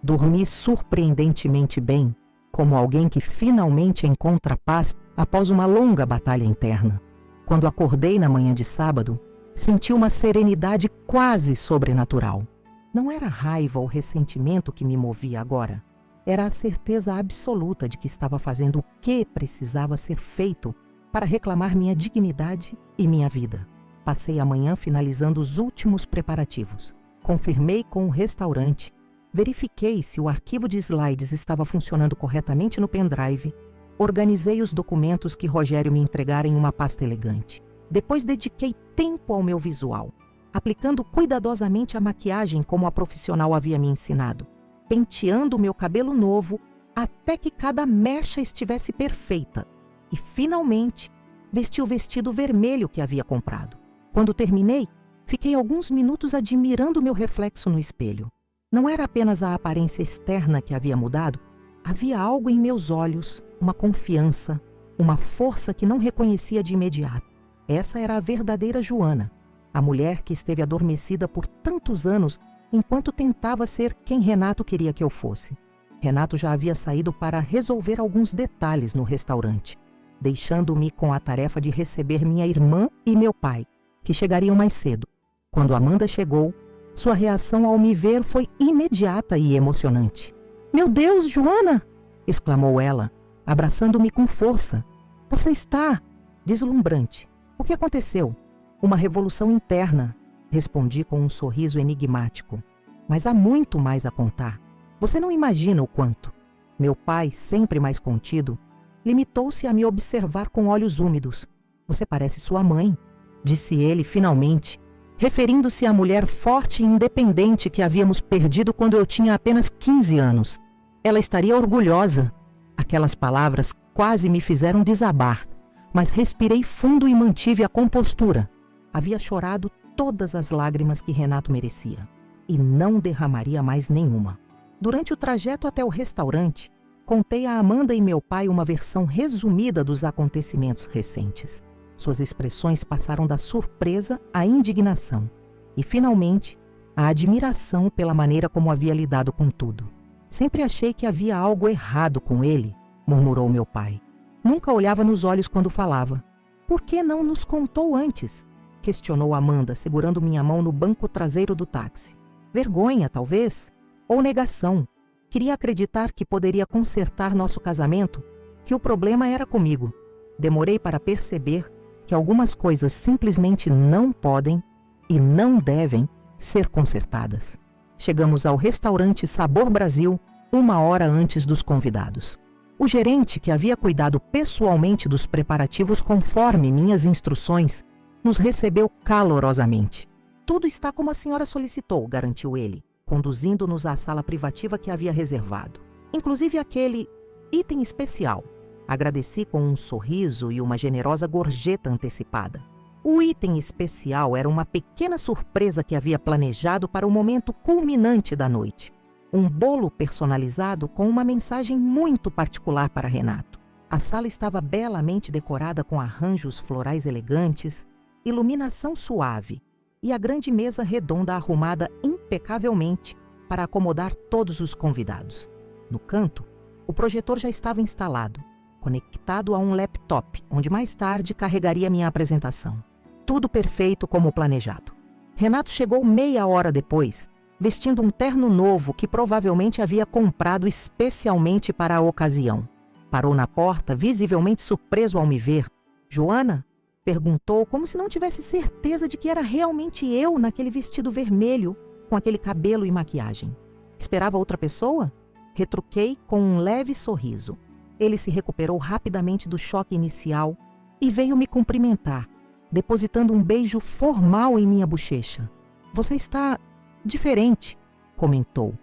Dormi surpreendentemente bem, como alguém que finalmente encontra paz após uma longa batalha interna. Quando acordei na manhã de sábado, senti uma serenidade quase sobrenatural. Não era raiva ou ressentimento que me movia agora. Era a certeza absoluta de que estava fazendo o que precisava ser feito para reclamar minha dignidade e minha vida. Passei a manhã finalizando os últimos preparativos. Confirmei com o restaurante, verifiquei se o arquivo de slides estava funcionando corretamente no pendrive, organizei os documentos que Rogério me entregara em uma pasta elegante. Depois dediquei tempo ao meu visual, aplicando cuidadosamente a maquiagem como a profissional havia me ensinado, penteando o meu cabelo novo até que cada mecha estivesse perfeita e, finalmente, vesti o vestido vermelho que havia comprado. Quando terminei, fiquei alguns minutos admirando meu reflexo no espelho. Não era apenas a aparência externa que havia mudado, havia algo em meus olhos, uma confiança, uma força que não reconhecia de imediato. Essa era a verdadeira Joana, a mulher que esteve adormecida por tantos anos enquanto tentava ser quem Renato queria que eu fosse. Renato já havia saído para resolver alguns detalhes no restaurante, deixando-me com a tarefa de receber minha irmã e meu pai, que chegariam mais cedo. Quando Amanda chegou, sua reação ao me ver foi imediata e emocionante. "Meu Deus, Joana!" exclamou ela, abraçando-me com força. "Você está deslumbrante. O que aconteceu?" "Uma revolução interna", respondi com um sorriso enigmático. "Mas há muito mais a contar. Você não imagina o quanto." Meu pai, sempre mais contido, limitou-se a me observar com olhos úmidos. "Você parece sua mãe", disse ele finalmente, referindo-se à mulher forte e independente que havíamos perdido quando eu tinha apenas 15 anos. Ela estaria orgulhosa. Aquelas palavras quase me fizeram desabar, mas respirei fundo e mantive a compostura. Havia chorado todas as lágrimas que Renato merecia, e não derramaria mais nenhuma. Durante o trajeto até o restaurante, contei a Amanda e meu pai uma versão resumida dos acontecimentos recentes. Suas expressões passaram da surpresa à indignação e, finalmente, à admiração pela maneira como havia lidado com tudo. "Sempre achei que havia algo errado com ele", murmurou meu pai. "Nunca olhava nos olhos quando falava." "Por que não nos contou antes?" questionou Amanda, segurando minha mão no banco traseiro do táxi. "Vergonha, talvez? Ou negação. Queria acreditar que poderia consertar nosso casamento, que o problema era comigo. Demorei para perceber que algumas coisas simplesmente não podem e não devem ser consertadas." Chegamos ao restaurante Sabor Brasil 1 hora antes dos convidados. O gerente, que havia cuidado pessoalmente dos preparativos conforme minhas instruções, nos recebeu calorosamente. "Tudo está como a senhora solicitou", garantiu ele, conduzindo-nos à sala privativa que havia reservado. "Inclusive aquele item especial." Agradeci com um sorriso e uma generosa gorjeta antecipada. O item especial era uma pequena surpresa que havia planejado para o momento culminante da noite. Um bolo personalizado com uma mensagem muito particular para Renato. A sala estava belamente decorada com arranjos florais elegantes, iluminação suave e a grande mesa redonda arrumada impecavelmente para acomodar todos os convidados. No canto, o projetor já estava instalado, conectado a um laptop, onde mais tarde carregaria minha apresentação. Tudo perfeito como planejado. Renato chegou meia hora depois, vestindo um terno novo que provavelmente havia comprado especialmente para a ocasião. Parou na porta, visivelmente surpreso ao me ver. "Joana?" perguntou, como se não tivesse certeza de que era realmente eu naquele vestido vermelho, com aquele cabelo e maquiagem. "Esperava outra pessoa?" Retruquei com um leve sorriso. Ele se recuperou rapidamente do choque inicial e veio me cumprimentar, depositando um beijo formal em minha bochecha. "Você está diferente", comentou,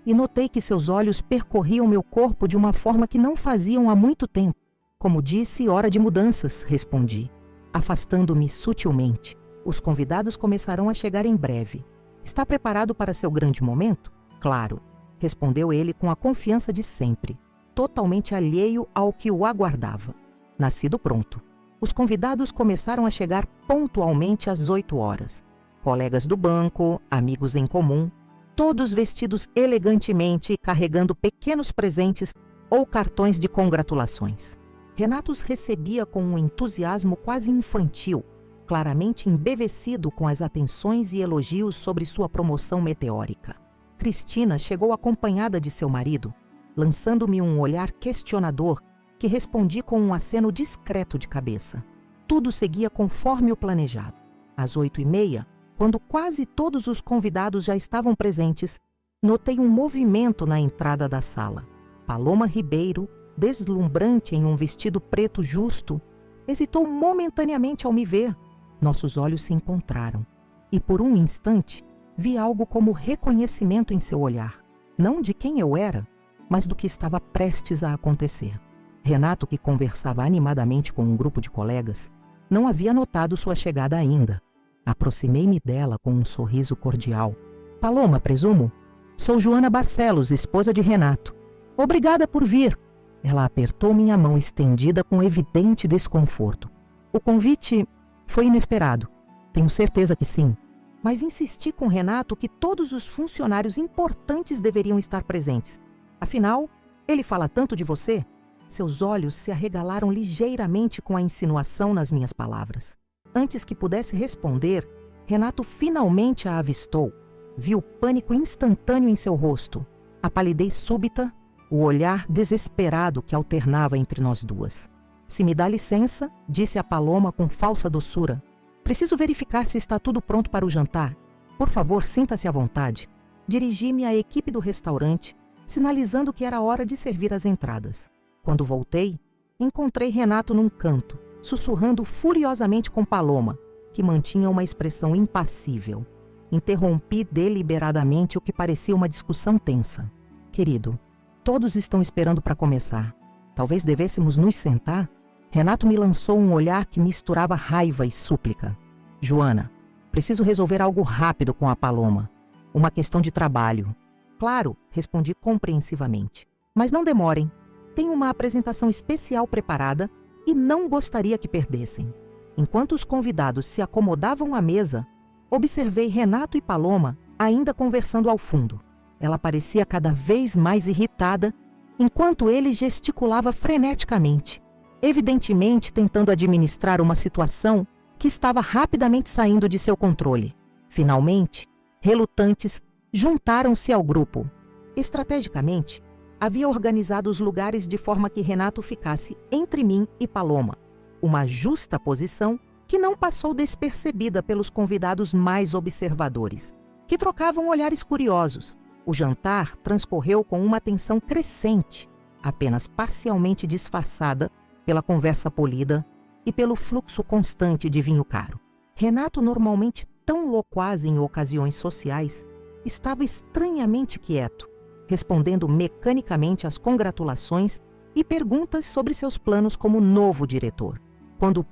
e notei que seus olhos percorriam meu corpo de uma forma que não faziam há muito tempo. "Como disse, hora de mudanças", respondi, afastando-me sutilmente. "Os convidados começarão a chegar em breve. Está preparado para seu grande momento?" "Claro", respondeu ele com a confiança de sempre, totalmente alheio ao que o aguardava. Nascido pronto. Os convidados começaram a chegar pontualmente às 8 horas. Colegas do banco, amigos em comum, todos vestidos elegantemente e carregando pequenos presentes ou cartões de congratulações. Renato os recebia com um entusiasmo quase infantil, claramente embevecido com as atenções e elogios sobre sua promoção meteórica. Cristina chegou acompanhada de seu marido, lançando-me um olhar questionador que respondi com um aceno discreto de cabeça. Tudo seguia conforme o planejado. Às 8h30, quando quase todos os convidados já estavam presentes, notei um movimento na entrada da sala. Paloma Ribeiro, deslumbrante em um vestido preto justo, hesitou momentaneamente ao me ver. Nossos olhos se encontraram, e por um instante vi algo como reconhecimento em seu olhar, não de quem eu era, mas do que estava prestes a acontecer. Renato, que conversava animadamente com um grupo de colegas, não havia notado sua chegada ainda. Aproximei-me dela com um sorriso cordial. "Paloma, presumo? Sou Joana Barcelos, esposa de Renato. Obrigada por vir." Ela apertou minha mão estendida com evidente desconforto. "O convite foi inesperado. Tenho certeza que sim." mas insisti com Renato que todos os funcionários importantes deveriam estar presentes. Afinal, ele fala tanto de você. Seus olhos se arregalaram ligeiramente com a insinuação nas minhas palavras. Antes que pudesse responder, Renato finalmente a avistou. Vi o pânico instantâneo em seu rosto, a palidez súbita, o olhar desesperado que alternava entre nós duas. Se me dá licença, disse a Paloma com falsa doçura. Preciso verificar se está tudo pronto para o jantar. Por favor, sinta-se à vontade. Dirigi-me à equipe do restaurante, sinalizando que era hora de servir as entradas. Quando voltei, encontrei Renato num canto, sussurrando furiosamente com Paloma, que mantinha uma expressão impassível. Interrompi deliberadamente o que parecia uma discussão tensa. Querido, todos estão esperando para começar. Talvez devêssemos nos sentar? Renato me lançou um olhar que misturava raiva e súplica. Joana, preciso resolver algo rápido com a Paloma. Uma questão de trabalho. Claro, respondi compreensivamente. Mas não demorem. Tenho uma apresentação especial preparada e não gostaria que perdessem. Enquanto os convidados se acomodavam à mesa, observei Renato e Paloma ainda conversando ao fundo. Ela parecia cada vez mais irritada, enquanto ele gesticulava freneticamente, evidentemente tentando administrar uma situação que estava rapidamente saindo de seu controle. Finalmente, relutantes, juntaram-se ao grupo. Estrategicamente, havia organizado os lugares de forma que Renato ficasse entre mim e Paloma, uma justa posição que não passou despercebida pelos convidados mais observadores, que trocavam olhares curiosos. O jantar transcorreu com uma tensão crescente, apenas parcialmente disfarçada pela conversa polida e pelo fluxo constante de vinho caro. Renato, normalmente tão loquaz em ocasiões sociais, estava estranhamente quieto, respondendo mecanicamente às congratulações e perguntas sobre seus planos como novo diretor. Quando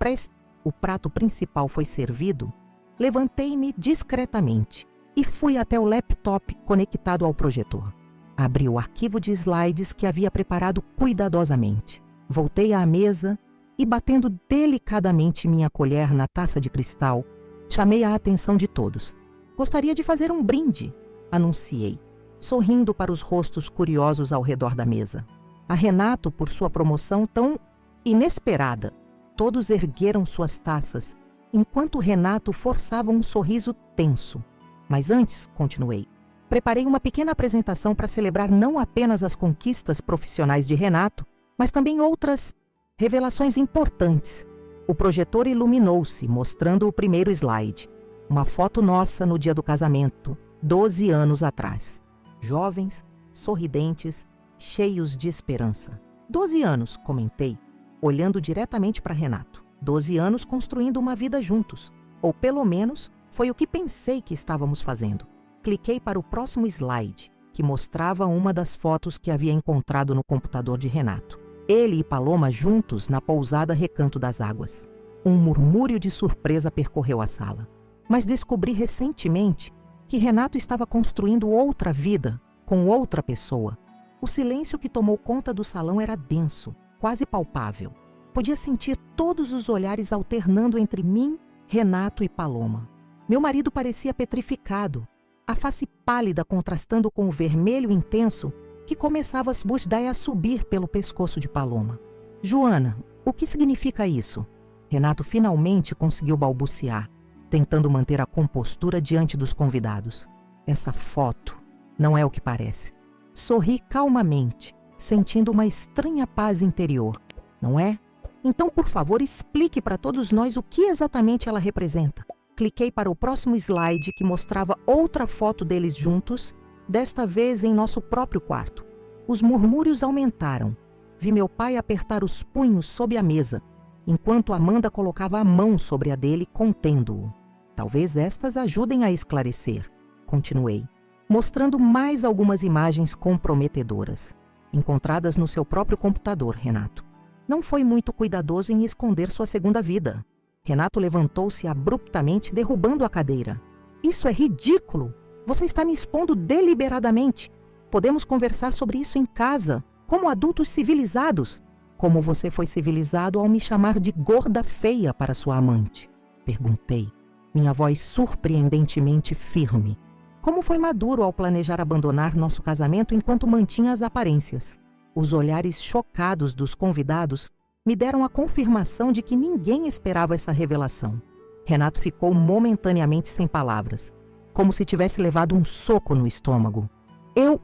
o prato principal foi servido, levantei-me discretamente e fui até o laptop conectado ao projetor. Abri o arquivo de slides que havia preparado cuidadosamente. Voltei à mesa e, batendo delicadamente minha colher na taça de cristal, chamei a atenção de todos. Gostaria de fazer um brinde, anunciei, sorrindo para os rostos curiosos ao redor da mesa. A Renato, por sua promoção tão inesperada. Todos ergueram suas taças, enquanto Renato forçava um sorriso tenso. Mas antes, continuei, preparei uma pequena apresentação para celebrar não apenas as conquistas profissionais de Renato, mas também outras revelações importantes. O projetor iluminou-se, mostrando o primeiro slide. Uma foto nossa no dia do casamento, 12 anos atrás. Jovens, sorridentes, cheios de esperança. 12 anos, comentei, olhando diretamente para Renato. 12 anos construindo uma vida juntos. Ou pelo menos, foi o que pensei que estávamos fazendo. Cliquei para o próximo slide, que mostrava uma das fotos que havia encontrado no computador de Renato. Ele e Paloma juntos na pousada Recanto das Águas. Um murmúrio de surpresa percorreu a sala. Mas descobri recentemente que Renato estava construindo outra vida com outra pessoa. O silêncio que tomou conta do salão era denso, quase palpável. Podia sentir todos os olhares alternando entre mim, Renato e Paloma. Meu marido parecia petrificado, a face pálida contrastando com o vermelho intenso que começava a subir pelo pescoço de Paloma. Joana, o que significa isso? Renato finalmente conseguiu balbuciar, tentando manter a compostura diante dos convidados. Essa foto não é o que parece. Sorri calmamente, sentindo uma estranha paz interior. Não é? Então, por favor, explique para todos nós o que exatamente ela representa. Cliquei para o próximo slide que mostrava outra foto deles juntos, desta vez em nosso próprio quarto. Os murmúrios aumentaram. Vi meu pai apertar os punhos sob a mesa, enquanto Amanda colocava a mão sobre a dele, contendo-o. Talvez estas ajudem a esclarecer, continuei, mostrando mais algumas imagens comprometedoras, encontradas no seu próprio computador, Renato. Não foi muito cuidadoso em esconder sua segunda vida. Renato levantou-se abruptamente, derrubando a cadeira. Isso é ridículo! Você está me expondo deliberadamente. Podemos conversar sobre isso em casa, como adultos civilizados. Como você foi civilizado ao me chamar de gorda feia para sua amante? Perguntei. minha voz surpreendentemente firme. Como foi maduro ao planejar abandonar nosso casamento enquanto mantinha as aparências. Os olhares chocados dos convidados me deram a confirmação de que ninguém esperava essa revelação. Renato ficou momentaneamente sem palavras, como se tivesse levado um soco no estômago. Eu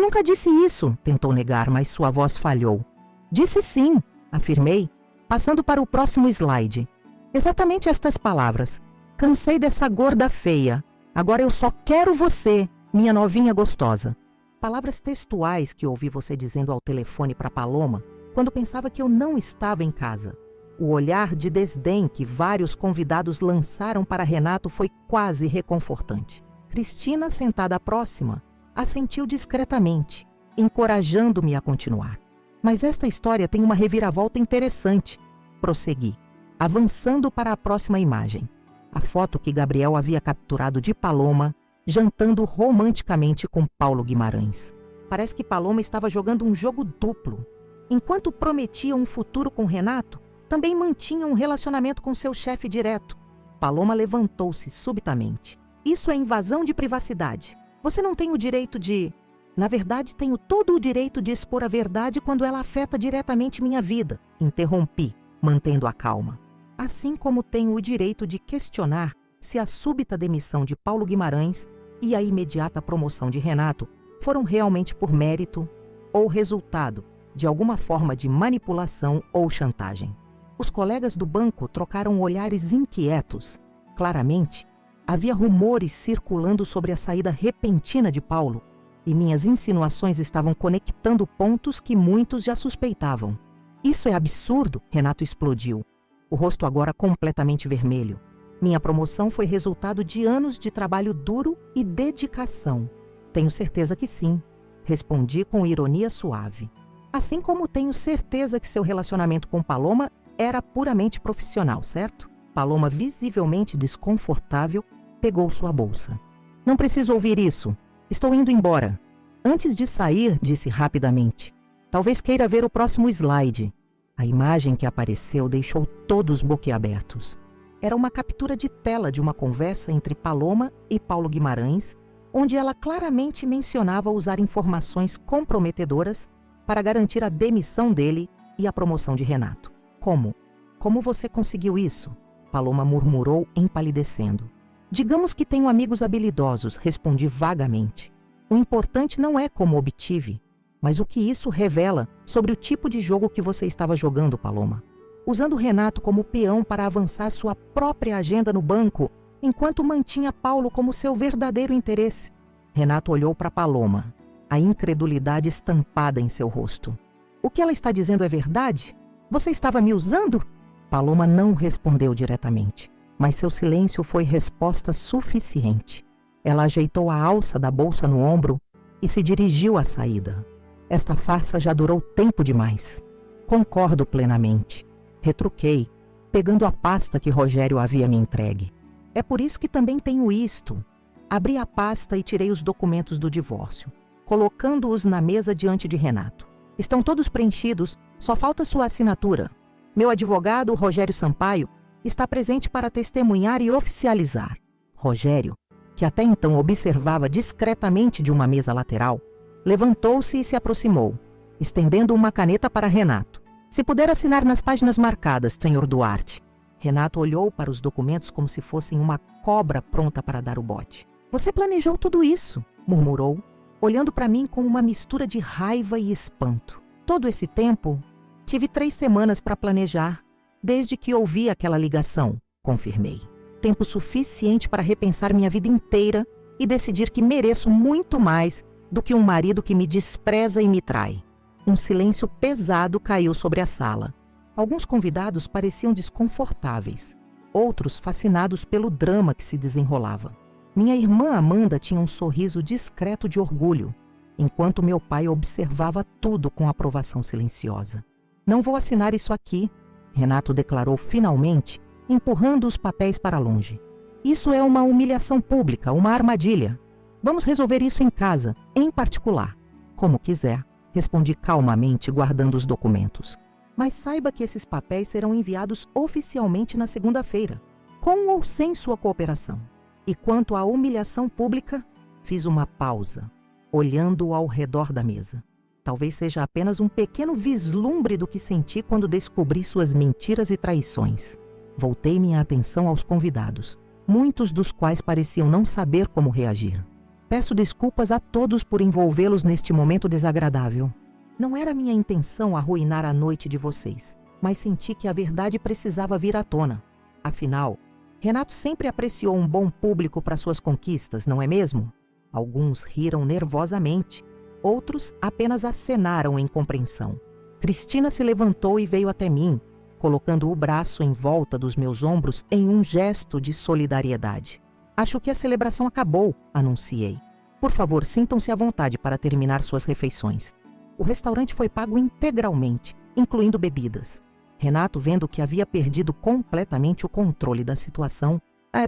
nunca disse isso, tentou negar, mas sua voz falhou. Disse sim, afirmei, passando para o próximo slide. Exatamente estas palavras. Cansei dessa gorda feia. Agora eu só quero você, minha novinha gostosa. Palavras textuais que ouvi você dizendo ao telefone para Paloma quando pensava que eu não estava em casa. O olhar de desdém que vários convidados lançaram para Renato foi quase reconfortante. Cristina, sentada próxima, assentiu discretamente, encorajando-me a continuar. Mas esta história tem uma reviravolta interessante. Prossegui, avançando para a próxima imagem. A foto que Gabriel havia capturado de Paloma, jantando romanticamente com Paulo Guimarães. Parece que Paloma estava jogando um jogo duplo. Enquanto prometia um futuro com Renato, também mantinha um relacionamento com seu chefe direto. Paloma levantou-se subitamente. Isso é invasão de privacidade. Você não tem o direito de... Na verdade, tenho todo o direito de expor a verdade quando ela afeta diretamente minha vida. Interrompi, mantendo a calma. Assim como tenho o direito de questionar se a súbita demissão de Paulo Guimarães e a imediata promoção de Renato foram realmente por mérito ou resultado de alguma forma de manipulação ou chantagem. Os colegas do banco trocaram olhares inquietos. Claramente, havia rumores circulando sobre a saída repentina de Paulo, e minhas insinuações estavam conectando pontos que muitos já suspeitavam. Isso é absurdo, Renato explodiu, o rosto agora completamente vermelho. Minha promoção foi resultado de anos de trabalho duro e dedicação. Tenho certeza que sim, respondi com ironia suave. Assim como tenho certeza que seu relacionamento com Paloma era puramente profissional, certo? Paloma, visivelmente desconfortável, pegou sua bolsa. Não preciso ouvir isso. Estou indo embora. Antes de sair, disse rapidamente. Talvez queira ver o próximo slide. A imagem que apareceu deixou todos boquiabertos. Era uma captura de tela de uma conversa entre Paloma e Paulo Guimarães, onde ela claramente mencionava usar informações comprometedoras para garantir a demissão dele e a promoção de Renato. Como? Como você conseguiu isso? Paloma murmurou, empalidecendo. Digamos que tenho amigos habilidosos, respondi vagamente. O importante não é como obtive, mas o que isso revela sobre o tipo de jogo que você estava jogando, Paloma. Usando Renato como peão para avançar sua própria agenda no banco, enquanto mantinha Paulo como seu verdadeiro interesse. Renato olhou para Paloma, a incredulidade estampada em seu rosto. O que ela está dizendo é verdade? Você estava me usando? Paloma não respondeu diretamente, mas seu silêncio foi resposta suficiente. Ela ajeitou a alça da bolsa no ombro e se dirigiu à saída. Esta farsa já durou tempo demais. Concordo plenamente. Retruquei, pegando a pasta que Rogério havia me entregue. É por isso que também tenho isto. Abri a pasta e tirei os documentos do divórcio, colocando-os na mesa diante de Renato. Estão todos preenchidos, só falta sua assinatura. Meu advogado, Rogério Sampaio, está presente para testemunhar e oficializar. Rogério, que até então observava discretamente de uma mesa lateral, levantou-se e se aproximou, estendendo uma caneta para Renato. Se puder assinar nas páginas marcadas, senhor Duarte. Renato olhou para os documentos como se fossem uma cobra pronta para dar o bote. Você planejou tudo isso, murmurou, olhando para mim com uma mistura de raiva e espanto. Todo esse tempo, tive 3 semanas para planejar, desde que ouvi aquela ligação, confirmei. Tempo suficiente para repensar minha vida inteira e decidir que mereço muito mais do que um marido que me despreza e me trai. Um silêncio pesado caiu sobre a sala. Alguns convidados pareciam desconfortáveis, outros fascinados pelo drama que se desenrolava. Minha irmã Amanda tinha um sorriso discreto de orgulho, enquanto meu pai observava tudo com aprovação silenciosa. Não vou assinar isso aqui, Renato declarou finalmente, empurrando os papéis para longe. Isso é uma humilhação pública, uma armadilha. Vamos resolver isso em casa, em particular. Como quiser, respondi calmamente, guardando os documentos. Mas saiba que esses papéis serão enviados oficialmente na segunda-feira. com ou sem sua cooperação. E quanto à humilhação pública, fiz uma pausa, olhando ao redor da mesa. Talvez seja apenas um pequeno vislumbre do que senti quando descobri suas mentiras e traições. Voltei minha atenção aos convidados, muitos dos quais pareciam não saber como reagir. Peço desculpas a todos por envolvê-los neste momento desagradável. Não era minha intenção arruinar a noite de vocês, mas senti que a verdade precisava vir à tona. Afinal, Renato sempre apreciou um bom público para suas conquistas, não é mesmo? Alguns riram nervosamente, outros apenas acenaram em compreensão. Cristina se levantou e veio até mim, colocando o braço em volta dos meus ombros em um gesto de solidariedade. Acho que a celebração acabou, anunciei. Por favor, sintam-se à vontade para terminar suas refeições. O restaurante foi pago integralmente, incluindo bebidas. Renato, vendo que havia perdido completamente o controle da situação,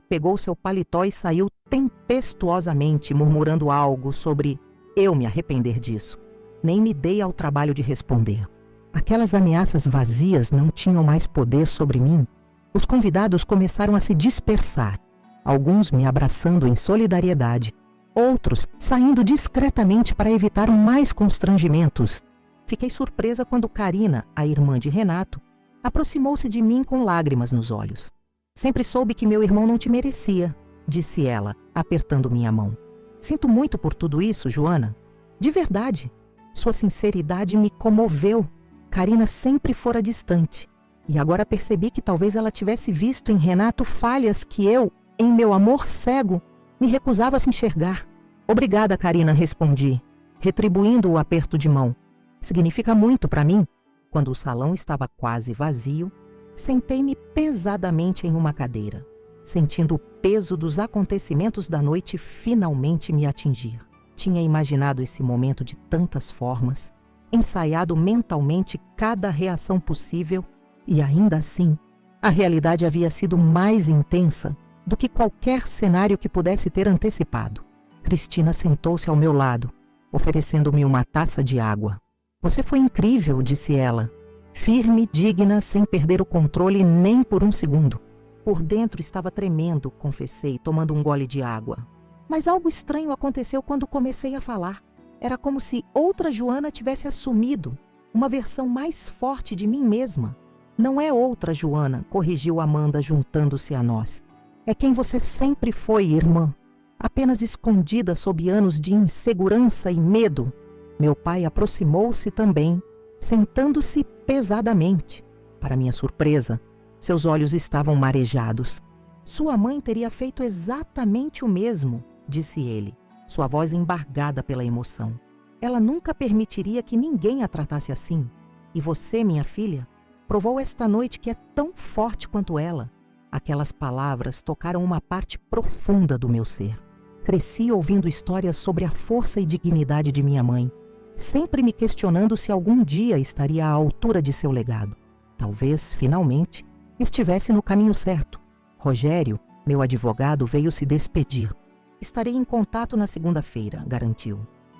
pegou seu paletó e saiu tempestuosamente, murmurando algo sobre eu me arrepender disso. Nem me dei ao trabalho de responder. Aquelas ameaças vazias não tinham mais poder sobre mim. Os convidados começaram a se dispersar, alguns me abraçando em solidariedade, outros saindo discretamente para evitar mais constrangimentos. Fiquei surpresa quando Karina, a irmã de Renato, aproximou-se de mim com lágrimas nos olhos. Sempre soube que meu irmão não te merecia, disse ela, apertando minha mão. Sinto muito por tudo isso, Joana. De verdade. Sua sinceridade me comoveu. Karina sempre fora distante. E agora percebi que talvez ela tivesse visto em Renato falhas que eu, em meu amor cego, me recusava a se enxergar. Obrigada, Karina, respondi, retribuindo o aperto de mão. Significa muito para mim. Quando o salão estava quase vazio, sentei-me pesadamente em uma cadeira, sentindo o peso dos acontecimentos da noite finalmente me atingir. Tinha imaginado esse momento de tantas formas, ensaiado mentalmente cada reação possível e ainda assim, a realidade havia sido mais intensa do que qualquer cenário que pudesse ter antecipado. Cristina sentou-se ao meu lado, oferecendo-me uma taça de água. Você foi incrível, disse ela, firme, digna, sem perder o controle nem por um segundo. Por dentro estava tremendo, confessei, tomando um gole de água. Mas algo estranho aconteceu quando comecei a falar. Era como se outra Joana tivesse assumido uma versão mais forte de mim mesma. Não é outra Joana, corrigiu Amanda, juntando-se a nós. É quem você sempre foi, irmã. Apenas escondida sob anos de insegurança e medo. Meu pai aproximou-se também, sentando-se pesadamente. Para minha surpresa, seus olhos estavam marejados. Sua mãe teria feito exatamente o mesmo, disse ele, sua voz embargada pela emoção. Ela nunca permitiria que ninguém a tratasse assim. E você, minha filha, provou esta noite que é tão forte quanto ela. Aquelas palavras tocaram uma parte profunda do meu ser. Cresci ouvindo histórias sobre a força e dignidade de minha mãe, sempre me questionando se algum dia estaria à altura de seu legado. Talvez, finalmente, estivesse no caminho certo. Rogério, meu advogado, veio se despedir. Estarei em contato na segunda-feira, garantiu.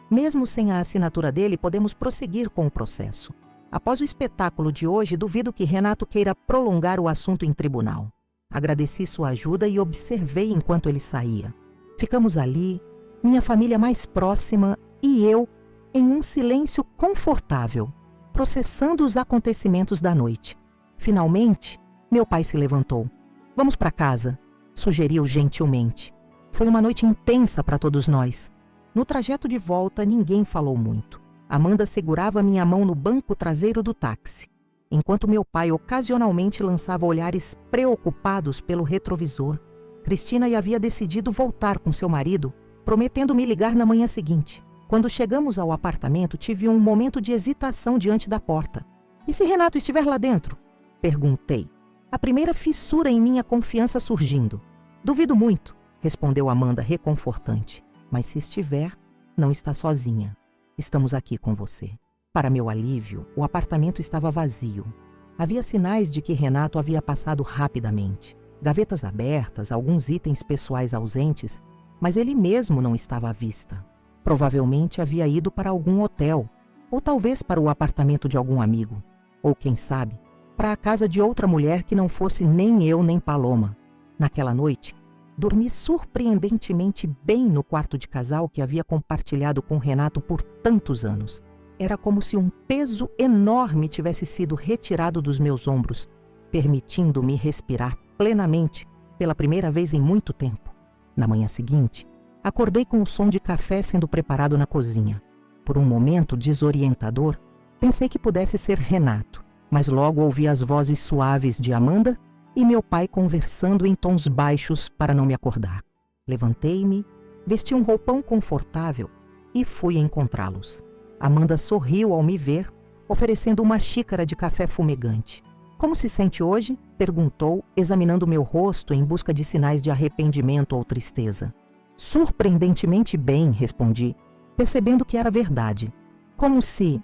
Mesmo sem a assinatura dele, podemos prosseguir com o processo. Após o espetáculo de hoje, duvido que Renato queira prolongar o assunto em tribunal. Agradeci sua ajuda e observei enquanto ele saía. Ficamos ali, minha família mais próxima e eu, em um silêncio confortável, processando os acontecimentos da noite. Finalmente, meu pai se levantou. Vamos para casa, sugeriu gentilmente. Foi uma noite intensa para todos nós. No trajeto de volta, ninguém falou muito. Amanda segurava minha mão no banco traseiro do táxi, enquanto meu pai ocasionalmente lançava olhares preocupados pelo retrovisor. Cristina havia decidido voltar com seu marido, prometendo me ligar na manhã seguinte. Quando chegamos ao apartamento, tive um momento de hesitação diante da porta. E se Renato estiver lá dentro? Perguntei, a primeira fissura em minha confiança surgindo. Duvido muito, respondeu Amanda reconfortante. Mas se estiver, não está sozinha. Estamos aqui com você. Para meu alívio, o apartamento estava vazio. Havia sinais de que Renato havia passado rapidamente. Gavetas abertas, alguns itens pessoais ausentes, mas ele mesmo não estava à vista. Provavelmente havia ido para algum hotel, ou talvez para o apartamento de algum amigo, ou quem sabe, para a casa de outra mulher que não fosse nem eu nem Paloma. Naquela noite, dormi surpreendentemente bem no quarto de casal que havia compartilhado com Renato por tantos anos. Era como se um peso enorme tivesse sido retirado dos meus ombros, permitindo-me respirar plenamente pela primeira vez em muito tempo. Na manhã seguinte, acordei com o som de café sendo preparado na cozinha. Por um momento desorientador, pensei que pudesse ser Renato, mas logo ouvi as vozes suaves de Amanda e meu pai conversando em tons baixos para não me acordar. Levantei-me, vesti um roupão confortável e fui encontrá-los. Amanda sorriu ao me ver, oferecendo uma xícara de café fumegante. "Como se sente hoje?" perguntou, examinando meu rosto em busca de sinais de arrependimento ou tristeza. "Surpreendentemente bem", respondi, percebendo que era verdade. Como se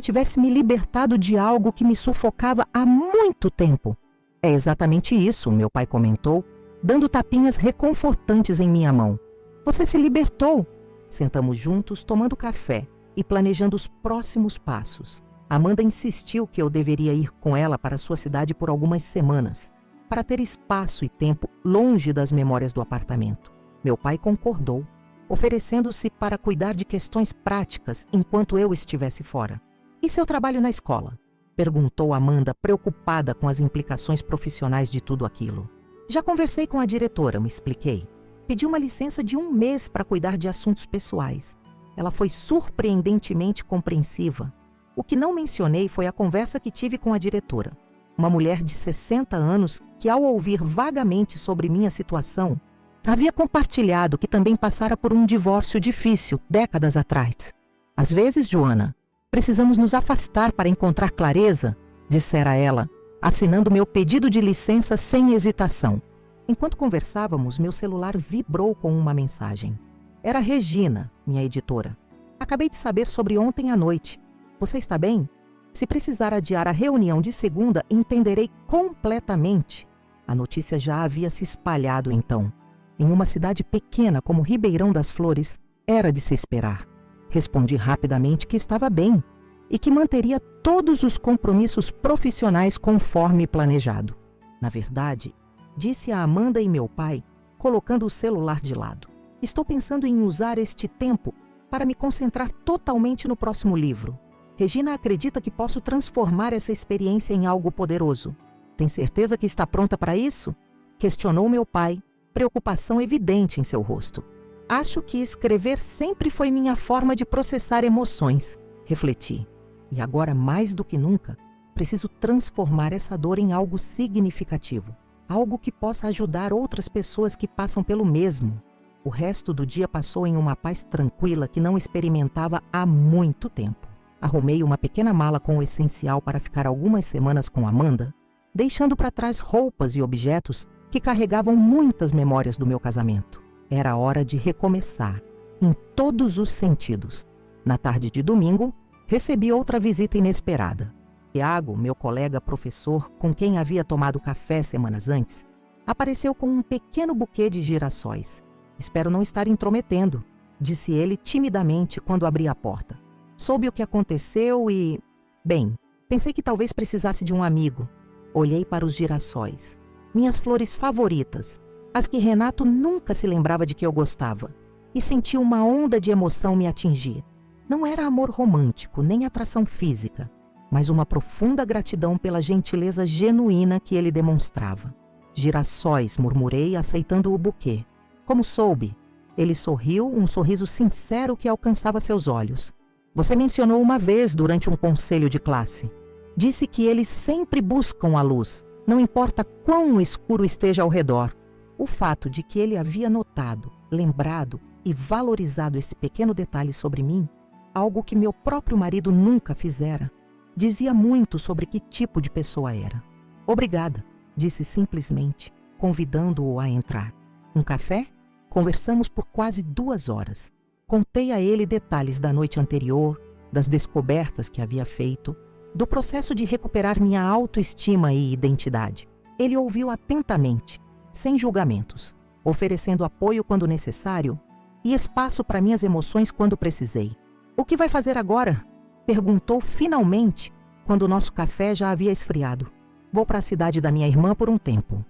tivesse me libertado de algo que me sufocava há muito tempo. "É exatamente isso", meu pai comentou, dando tapinhas reconfortantes em minha mão. "Você se libertou." Sentamos juntos, tomando café e planejando os próximos passos. Amanda insistiu que eu deveria ir com ela para sua cidade por algumas semanas, para ter espaço e tempo longe das memórias do apartamento. Meu pai concordou, oferecendo-se para cuidar de questões práticas enquanto eu estivesse fora. "E seu trabalho na escola?" perguntou Amanda, preocupada com as implicações profissionais de tudo aquilo. "Já conversei com a diretora", me expliquei. "Pedi uma licença de 1 mês para cuidar de assuntos pessoais." Ela foi surpreendentemente compreensiva. O que não mencionei foi a conversa que tive com a diretora. Uma mulher de 60 anos que, ao ouvir vagamente sobre minha situação, havia compartilhado que também passara por um divórcio difícil décadas atrás. "Às vezes, Joana, precisamos nos afastar para encontrar clareza", dissera ela, assinando meu pedido de licença sem hesitação. Enquanto conversávamos, meu celular vibrou com uma mensagem. Era Regina, minha editora. "Acabei de saber sobre ontem à noite. Você está bem? Se precisar adiar a reunião de segunda, entenderei completamente." A notícia já havia se espalhado então. Em uma cidade pequena como Ribeirão das Flores, era de se esperar. Respondi rapidamente que estava bem e que manteria todos os compromissos profissionais conforme planejado. Na verdade, disse a Amanda e meu pai, colocando o celular de lado: "Estou pensando em usar este tempo para me concentrar totalmente no próximo livro. Regina acredita que posso transformar essa experiência em algo poderoso. Tem certeza que está pronta para isso?" questionou meu pai, preocupação evidente em seu rosto. "Acho que escrever sempre foi minha forma de processar emoções", refleti. "E agora, mais do que nunca, preciso transformar essa dor em algo significativo. Algo que possa ajudar outras pessoas que passam pelo mesmo." O resto do dia passou em uma paz tranquila que não experimentava há muito tempo. Arrumei uma pequena mala com o essencial para ficar algumas semanas com Amanda, deixando para trás roupas e objetos que carregavam muitas memórias do meu casamento. Era hora de recomeçar, em todos os sentidos. Na tarde de domingo, recebi outra visita inesperada. Tiago, meu colega professor, com quem havia tomado café semanas antes, apareceu com um pequeno buquê de girassóis. "Espero não estar intrometendo", disse ele timidamente quando abri a porta. Soube o que aconteceu e... bem, pensei que talvez precisasse de um amigo. Olhei para os girassóis. Minhas flores favoritas, as que Renato nunca se lembrava de que eu gostava, e senti uma onda de emoção me atingir. Não era amor romântico, nem atração física, mas uma profunda gratidão pela gentileza genuína que ele demonstrava. "Girassóis", murmurei, aceitando o buquê. "Como soube?" Ele sorriu, um sorriso sincero que alcançava seus olhos. "Você mencionou uma vez durante um conselho de classe. Disse que eles sempre buscam a luz, não importa quão escuro esteja ao redor." O fato de que ele havia notado, lembrado e valorizado esse pequeno detalhe sobre mim, algo que meu próprio marido nunca fizera, dizia muito sobre que tipo de pessoa era. "Obrigada", disse simplesmente, convidando-o a entrar. "Um café?" Conversamos por quase 2 horas. Contei a ele detalhes da noite anterior, das descobertas que havia feito, do processo de recuperar minha autoestima e identidade. Ele ouviu atentamente, sem julgamentos, oferecendo apoio quando necessário e espaço para minhas emoções quando precisei. "O que vai fazer agora?" perguntou finalmente, quando nosso café já havia esfriado. "Vou para a cidade da minha irmã por um tempo",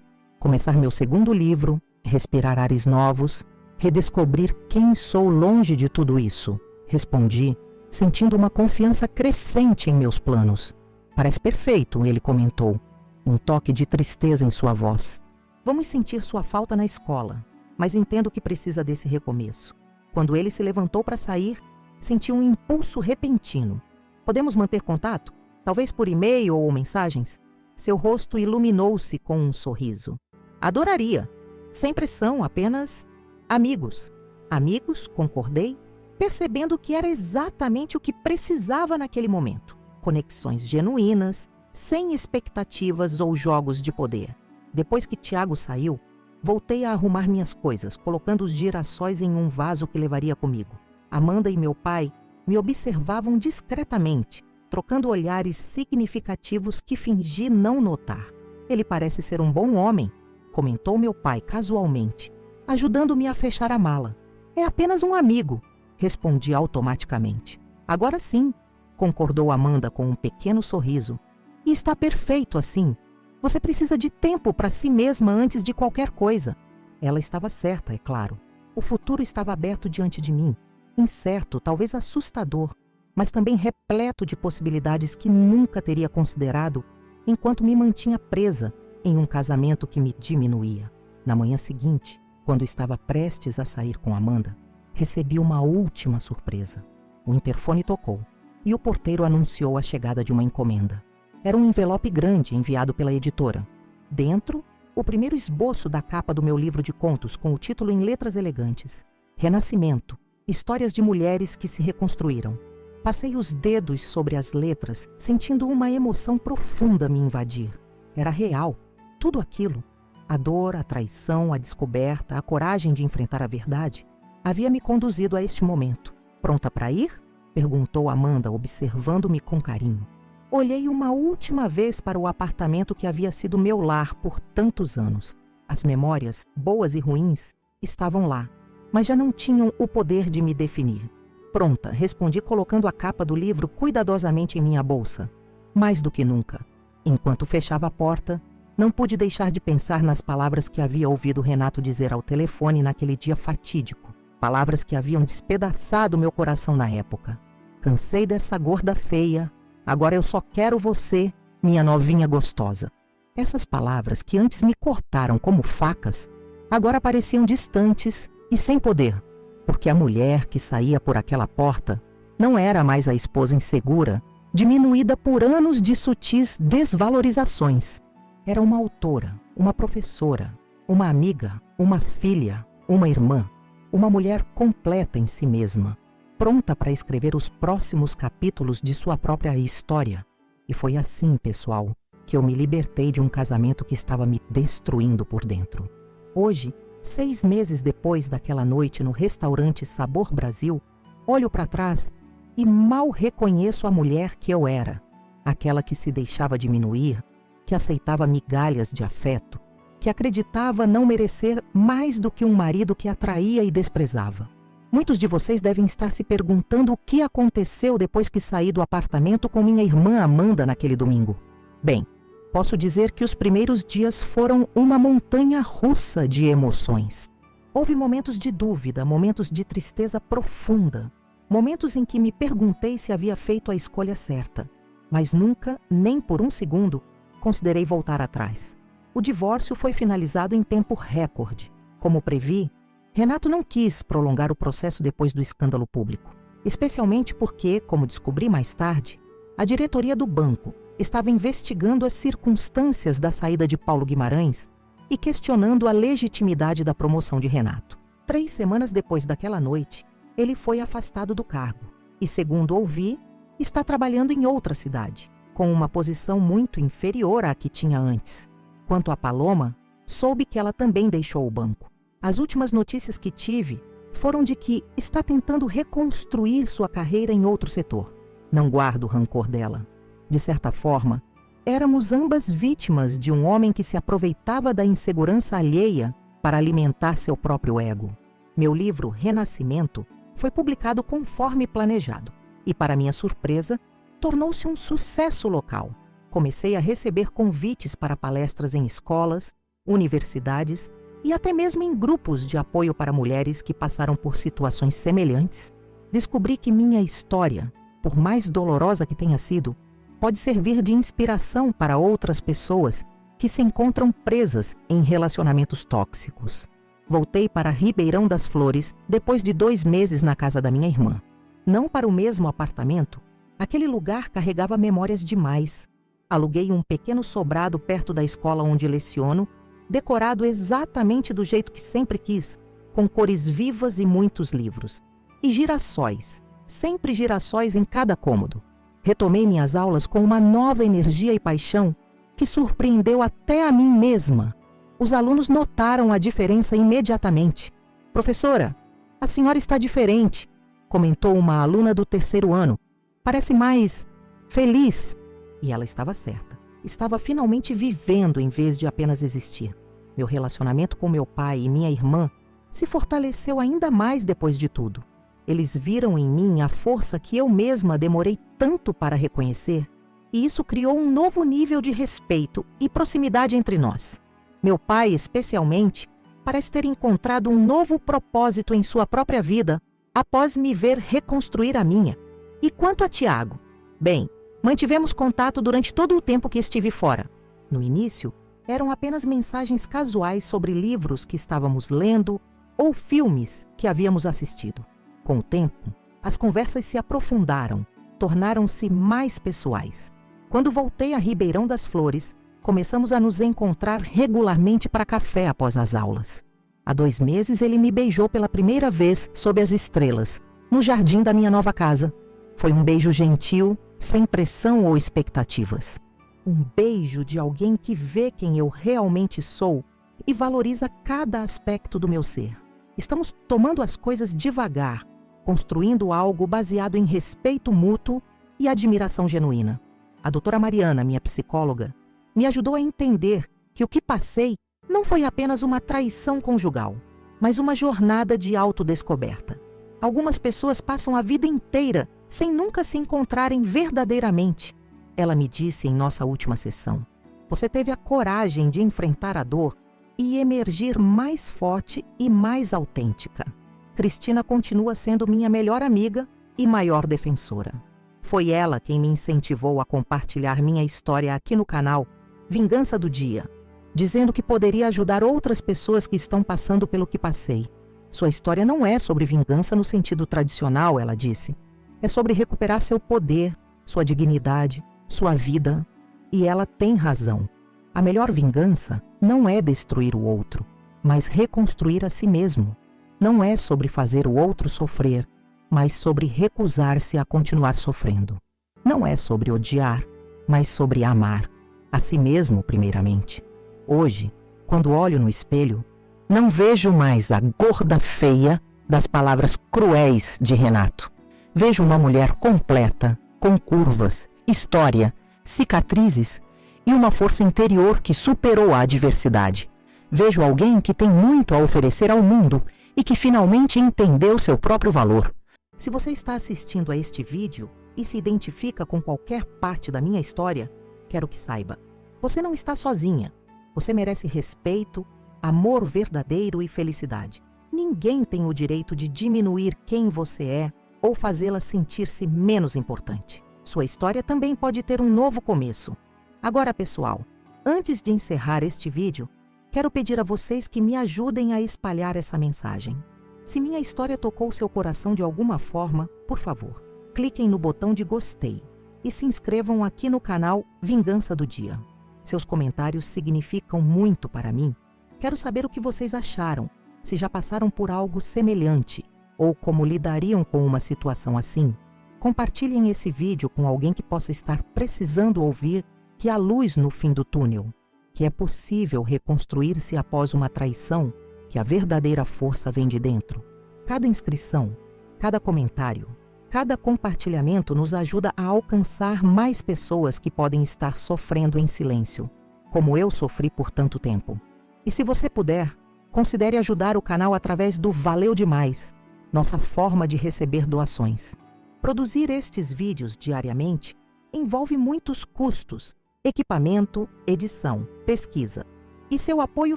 Começar meu segundo livro, respirar ares novos, redescobrir quem sou longe de tudo isso. Respondi, sentindo uma confiança crescente em meus planos. Parece perfeito, ele comentou, um toque de tristeza em sua voz. Vamos sentir sua falta na escola, mas entendo que precisa desse recomeço. Quando ele se levantou para sair, senti um impulso repentino. Podemos manter contato? Talvez por e-mail ou mensagens? Seu rosto iluminou-se com um sorriso. Adoraria. Sem pressão, apenas amigos. Amigos, concordei, percebendo que era exatamente o que precisava naquele momento. Conexões genuínas, sem expectativas ou jogos de poder. Depois que Tiago saiu, voltei a arrumar minhas coisas, colocando os girassóis em um vaso que levaria comigo. Amanda e meu pai me observavam discretamente, trocando olhares significativos que fingi não notar. Ele parece ser um bom homem, comentou meu pai casualmente, ajudando-me a fechar a mala. É apenas um amigo, respondi automaticamente. Agora sim, concordou Amanda com um pequeno sorriso. E está perfeito assim. Você precisa de tempo para si mesma antes de qualquer coisa. Ela estava certa, é claro. O futuro estava aberto diante de mim, incerto, talvez assustador, mas também repleto de possibilidades que nunca teria considerado enquanto me mantinha presa em um casamento que me diminuía. Na manhã seguinte, quando estava prestes a sair com Amanda, recebi uma última surpresa. O interfone tocou e o porteiro anunciou a chegada de uma encomenda. Era um envelope grande enviado pela editora. Dentro, o primeiro esboço da capa do meu livro de contos com o título em letras elegantes. Renascimento, histórias de mulheres que se reconstruíram. Passei os dedos sobre as letras, sentindo uma emoção profunda me invadir. Era real, tudo aquilo. A dor, a traição, a descoberta, a coragem de enfrentar a verdade, havia me conduzido a este momento. Pronta para ir? Perguntou Amanda, observando-me com carinho. Olhei uma última vez para o apartamento que havia sido meu lar por tantos anos. As memórias, boas e ruins, estavam lá, mas já não tinham o poder de me definir. Pronta, respondi colocando a capa do livro cuidadosamente em minha bolsa. Mais do que nunca. Enquanto fechava a porta, não pude deixar de pensar nas palavras que havia ouvido Renato dizer ao telefone naquele dia fatídico. Palavras que haviam despedaçado meu coração na época. Cansei dessa gorda feia. Agora eu só quero você, minha novinha gostosa. Essas palavras que antes me cortaram como facas, agora pareciam distantes e sem poder, porque a mulher que saía por aquela porta não era mais a esposa insegura, diminuída por anos de sutis desvalorizações. Era uma autora, uma professora, uma amiga, uma filha, uma irmã, uma mulher completa em si mesma, pronta para escrever os próximos capítulos de sua própria história. E foi assim, pessoal, que eu me libertei de um casamento que estava me destruindo por dentro. Hoje, 6 meses depois daquela noite no restaurante Sabor Brasil, olho para trás e mal reconheço a mulher que eu era, aquela que se deixava diminuir, que aceitava migalhas de afeto, que acreditava não merecer mais do que um marido que a traía e desprezava. Muitos de vocês devem estar se perguntando o que aconteceu depois que saí do apartamento com minha irmã Amanda naquele domingo. Bem, posso dizer que os primeiros dias foram uma montanha russa de emoções. Houve momentos de dúvida, momentos de tristeza profunda, momentos em que me perguntei se havia feito a escolha certa, mas nunca, nem por um segundo, considerei voltar atrás. O divórcio foi finalizado em tempo recorde. Como previ, Renato não quis prolongar o processo depois do escândalo público, especialmente porque, como descobri mais tarde, a diretoria do banco estava investigando as circunstâncias da saída de Paulo Guimarães e questionando a legitimidade da promoção de Renato. 3 semanas depois daquela noite, ele foi afastado do cargo e, segundo ouvi, está trabalhando em outra cidade, com uma posição muito inferior à que tinha antes. Quanto a Paloma, soube que ela também deixou o banco. As últimas notícias que tive foram de que está tentando reconstruir sua carreira em outro setor. Não guardo rancor dela. De certa forma, éramos ambas vítimas de um homem que se aproveitava da insegurança alheia para alimentar seu próprio ego. Meu livro Renascimento foi publicado conforme planejado e, para minha surpresa, tornou-se um sucesso local. Comecei a receber convites para palestras em escolas, universidades e até mesmo em grupos de apoio para mulheres que passaram por situações semelhantes, descobri que minha história, por mais dolorosa que tenha sido, pode servir de inspiração para outras pessoas que se encontram presas em relacionamentos tóxicos. Voltei para Ribeirão das Flores depois de 2 meses na casa da minha irmã. Não para o mesmo apartamento, aquele lugar carregava memórias demais. Aluguei um pequeno sobrado perto da escola onde leciono, decorado exatamente do jeito que sempre quis, com cores vivas e muitos livros. E girassóis, sempre girassóis em cada cômodo. Retomei minhas aulas com uma nova energia e paixão que surpreendeu até a mim mesma. Os alunos notaram a diferença imediatamente. "Professora, a senhora está diferente", comentou uma aluna do 3º ano. "Parece mais feliz." E ela estava certa. Estava finalmente vivendo em vez de apenas existir. Meu relacionamento com meu pai e minha irmã se fortaleceu ainda mais depois de tudo. Eles viram em mim a força que eu mesma demorei tanto para reconhecer, e isso criou um novo nível de respeito e proximidade entre nós. Meu pai, especialmente, parece ter encontrado um novo propósito em sua própria vida após me ver reconstruir a minha. E quanto a Tiago? Bem, mantivemos contato durante todo o tempo que estive fora. No início, eram apenas mensagens casuais sobre livros que estávamos lendo ou filmes que havíamos assistido. Com o tempo, as conversas se aprofundaram, tornaram-se mais pessoais. Quando voltei a Ribeirão das Flores, começamos a nos encontrar regularmente para café após as aulas. Há 2 meses ele me beijou pela primeira vez sob as estrelas, no jardim da minha nova casa. Foi um beijo gentil, sem pressão ou expectativas. Um beijo de alguém que vê quem eu realmente sou e valoriza cada aspecto do meu ser. Estamos tomando as coisas devagar, construindo algo baseado em respeito mútuo e admiração genuína. A doutora Mariana, minha psicóloga, me ajudou a entender que o que passei não foi apenas uma traição conjugal, mas uma jornada de autodescoberta. Algumas pessoas passam a vida inteira sem nunca se encontrarem verdadeiramente. Ela me disse em nossa última sessão: "Você teve a coragem de enfrentar a dor e emergir mais forte e mais autêntica." Cristina continua sendo minha melhor amiga e maior defensora. Foi ela quem me incentivou a compartilhar minha história aqui no canal Vingança do Dia, dizendo que poderia ajudar outras pessoas que estão passando pelo que passei. "Sua história não é sobre vingança no sentido tradicional", ela disse. "É sobre recuperar seu poder, sua dignidade, sua vida." E ela tem razão. A melhor vingança não é destruir o outro, mas reconstruir a si mesmo. Não é sobre fazer o outro sofrer, mas sobre recusar-se a continuar sofrendo. Não é sobre odiar, mas sobre amar. A si mesmo, primeiramente. Hoje, quando olho no espelho, não vejo mais a gorda feia das palavras cruéis de Renato. Vejo uma mulher completa, com curvas, história, cicatrizes e uma força interior que superou a adversidade. Vejo alguém que tem muito a oferecer ao mundo e que finalmente entendeu seu próprio valor. Se você está assistindo a este vídeo e se identifica com qualquer parte da minha história, quero que saiba: você não está sozinha. Você merece respeito, amor verdadeiro e felicidade. Ninguém tem o direito de diminuir quem você é ou fazê-la sentir-se menos importante. Sua história também pode ter um novo começo. Agora, pessoal, antes de encerrar este vídeo, quero pedir a vocês que me ajudem a espalhar essa mensagem. Se minha história tocou seu coração de alguma forma, por favor, cliquem no botão de gostei e se inscrevam aqui no canal Vingança do Dia. Seus comentários significam muito para mim. Quero saber o que vocês acharam, se já passaram por algo semelhante ou como lidariam com uma situação assim. Compartilhem esse vídeo com alguém que possa estar precisando ouvir que há luz no fim do túnel, que é possível reconstruir-se após uma traição, que a verdadeira força vem de dentro. Cada inscrição, cada comentário, cada compartilhamento nos ajuda a alcançar mais pessoas que podem estar sofrendo em silêncio, como eu sofri por tanto tempo. E se você puder, considere ajudar o canal através do Valeu Demais, nossa forma de receber doações. Produzir estes vídeos diariamente envolve muitos custos: equipamento, edição, pesquisa. E seu apoio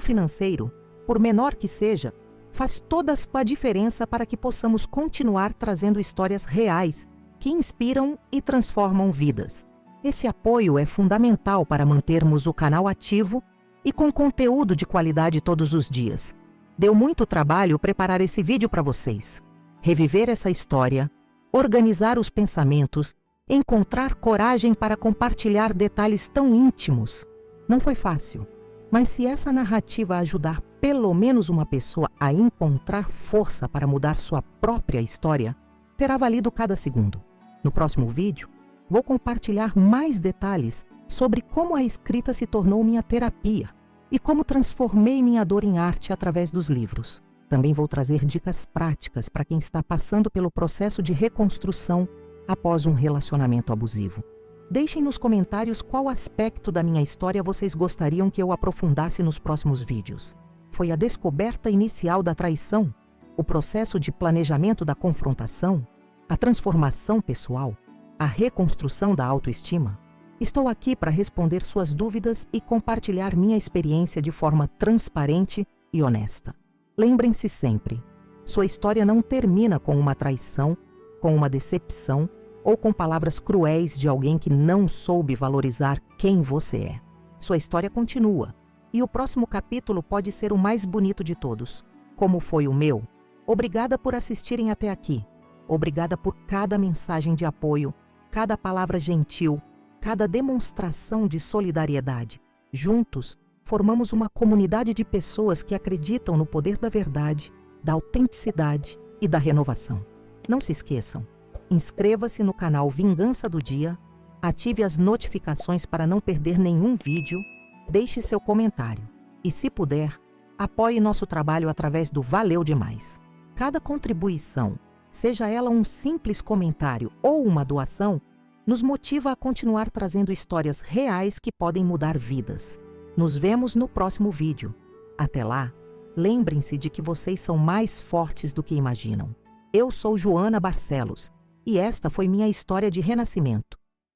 financeiro, por menor que seja, faz toda a diferença para que possamos continuar trazendo histórias reais que inspiram e transformam vidas. Esse apoio é fundamental para mantermos o canal ativo e com conteúdo de qualidade todos os dias. Deu muito trabalho preparar esse vídeo para vocês. Reviver essa história, organizar os pensamentos, encontrar coragem para compartilhar detalhes tão íntimos. Não foi fácil, mas se essa narrativa ajudar pelo menos uma pessoa a encontrar força para mudar sua própria história, terá valido cada segundo. No próximo vídeo, vou compartilhar mais detalhes sobre como a escrita se tornou minha terapia e como transformei minha dor em arte através dos livros. Também vou trazer dicas práticas para quem está passando pelo processo de reconstrução após um relacionamento abusivo. Deixem nos comentários qual aspecto da minha história vocês gostariam que eu aprofundasse nos próximos vídeos. Foi a descoberta inicial da traição, o processo de planejamento da confrontação, a transformação pessoal, a reconstrução da autoestima? Estou aqui para responder suas dúvidas e compartilhar minha experiência de forma transparente e honesta. Lembrem-se sempre, sua história não termina com uma traição, com uma decepção ou com palavras cruéis de alguém que não soube valorizar quem você é. Sua história continua, e o próximo capítulo pode ser o mais bonito de todos, como foi o meu. Obrigada por assistirem até aqui. Obrigada por cada mensagem de apoio, cada palavra gentil, cada demonstração de solidariedade. Juntos, formamos uma comunidade de pessoas que acreditam no poder da verdade, da autenticidade e da renovação. Não se esqueçam, inscreva-se no canal Vingança do Dia, ative as notificações para não perder nenhum vídeo, deixe seu comentário e, se puder, apoie nosso trabalho através do Valeu Demais. Cada contribuição, seja ela um simples comentário ou uma doação, nos motiva a continuar trazendo histórias reais que podem mudar vidas. Nos vemos no próximo vídeo. Até lá, lembrem-se de que vocês são mais fortes do que imaginam. Eu sou Joana Barcelos e esta foi minha história de renascimento.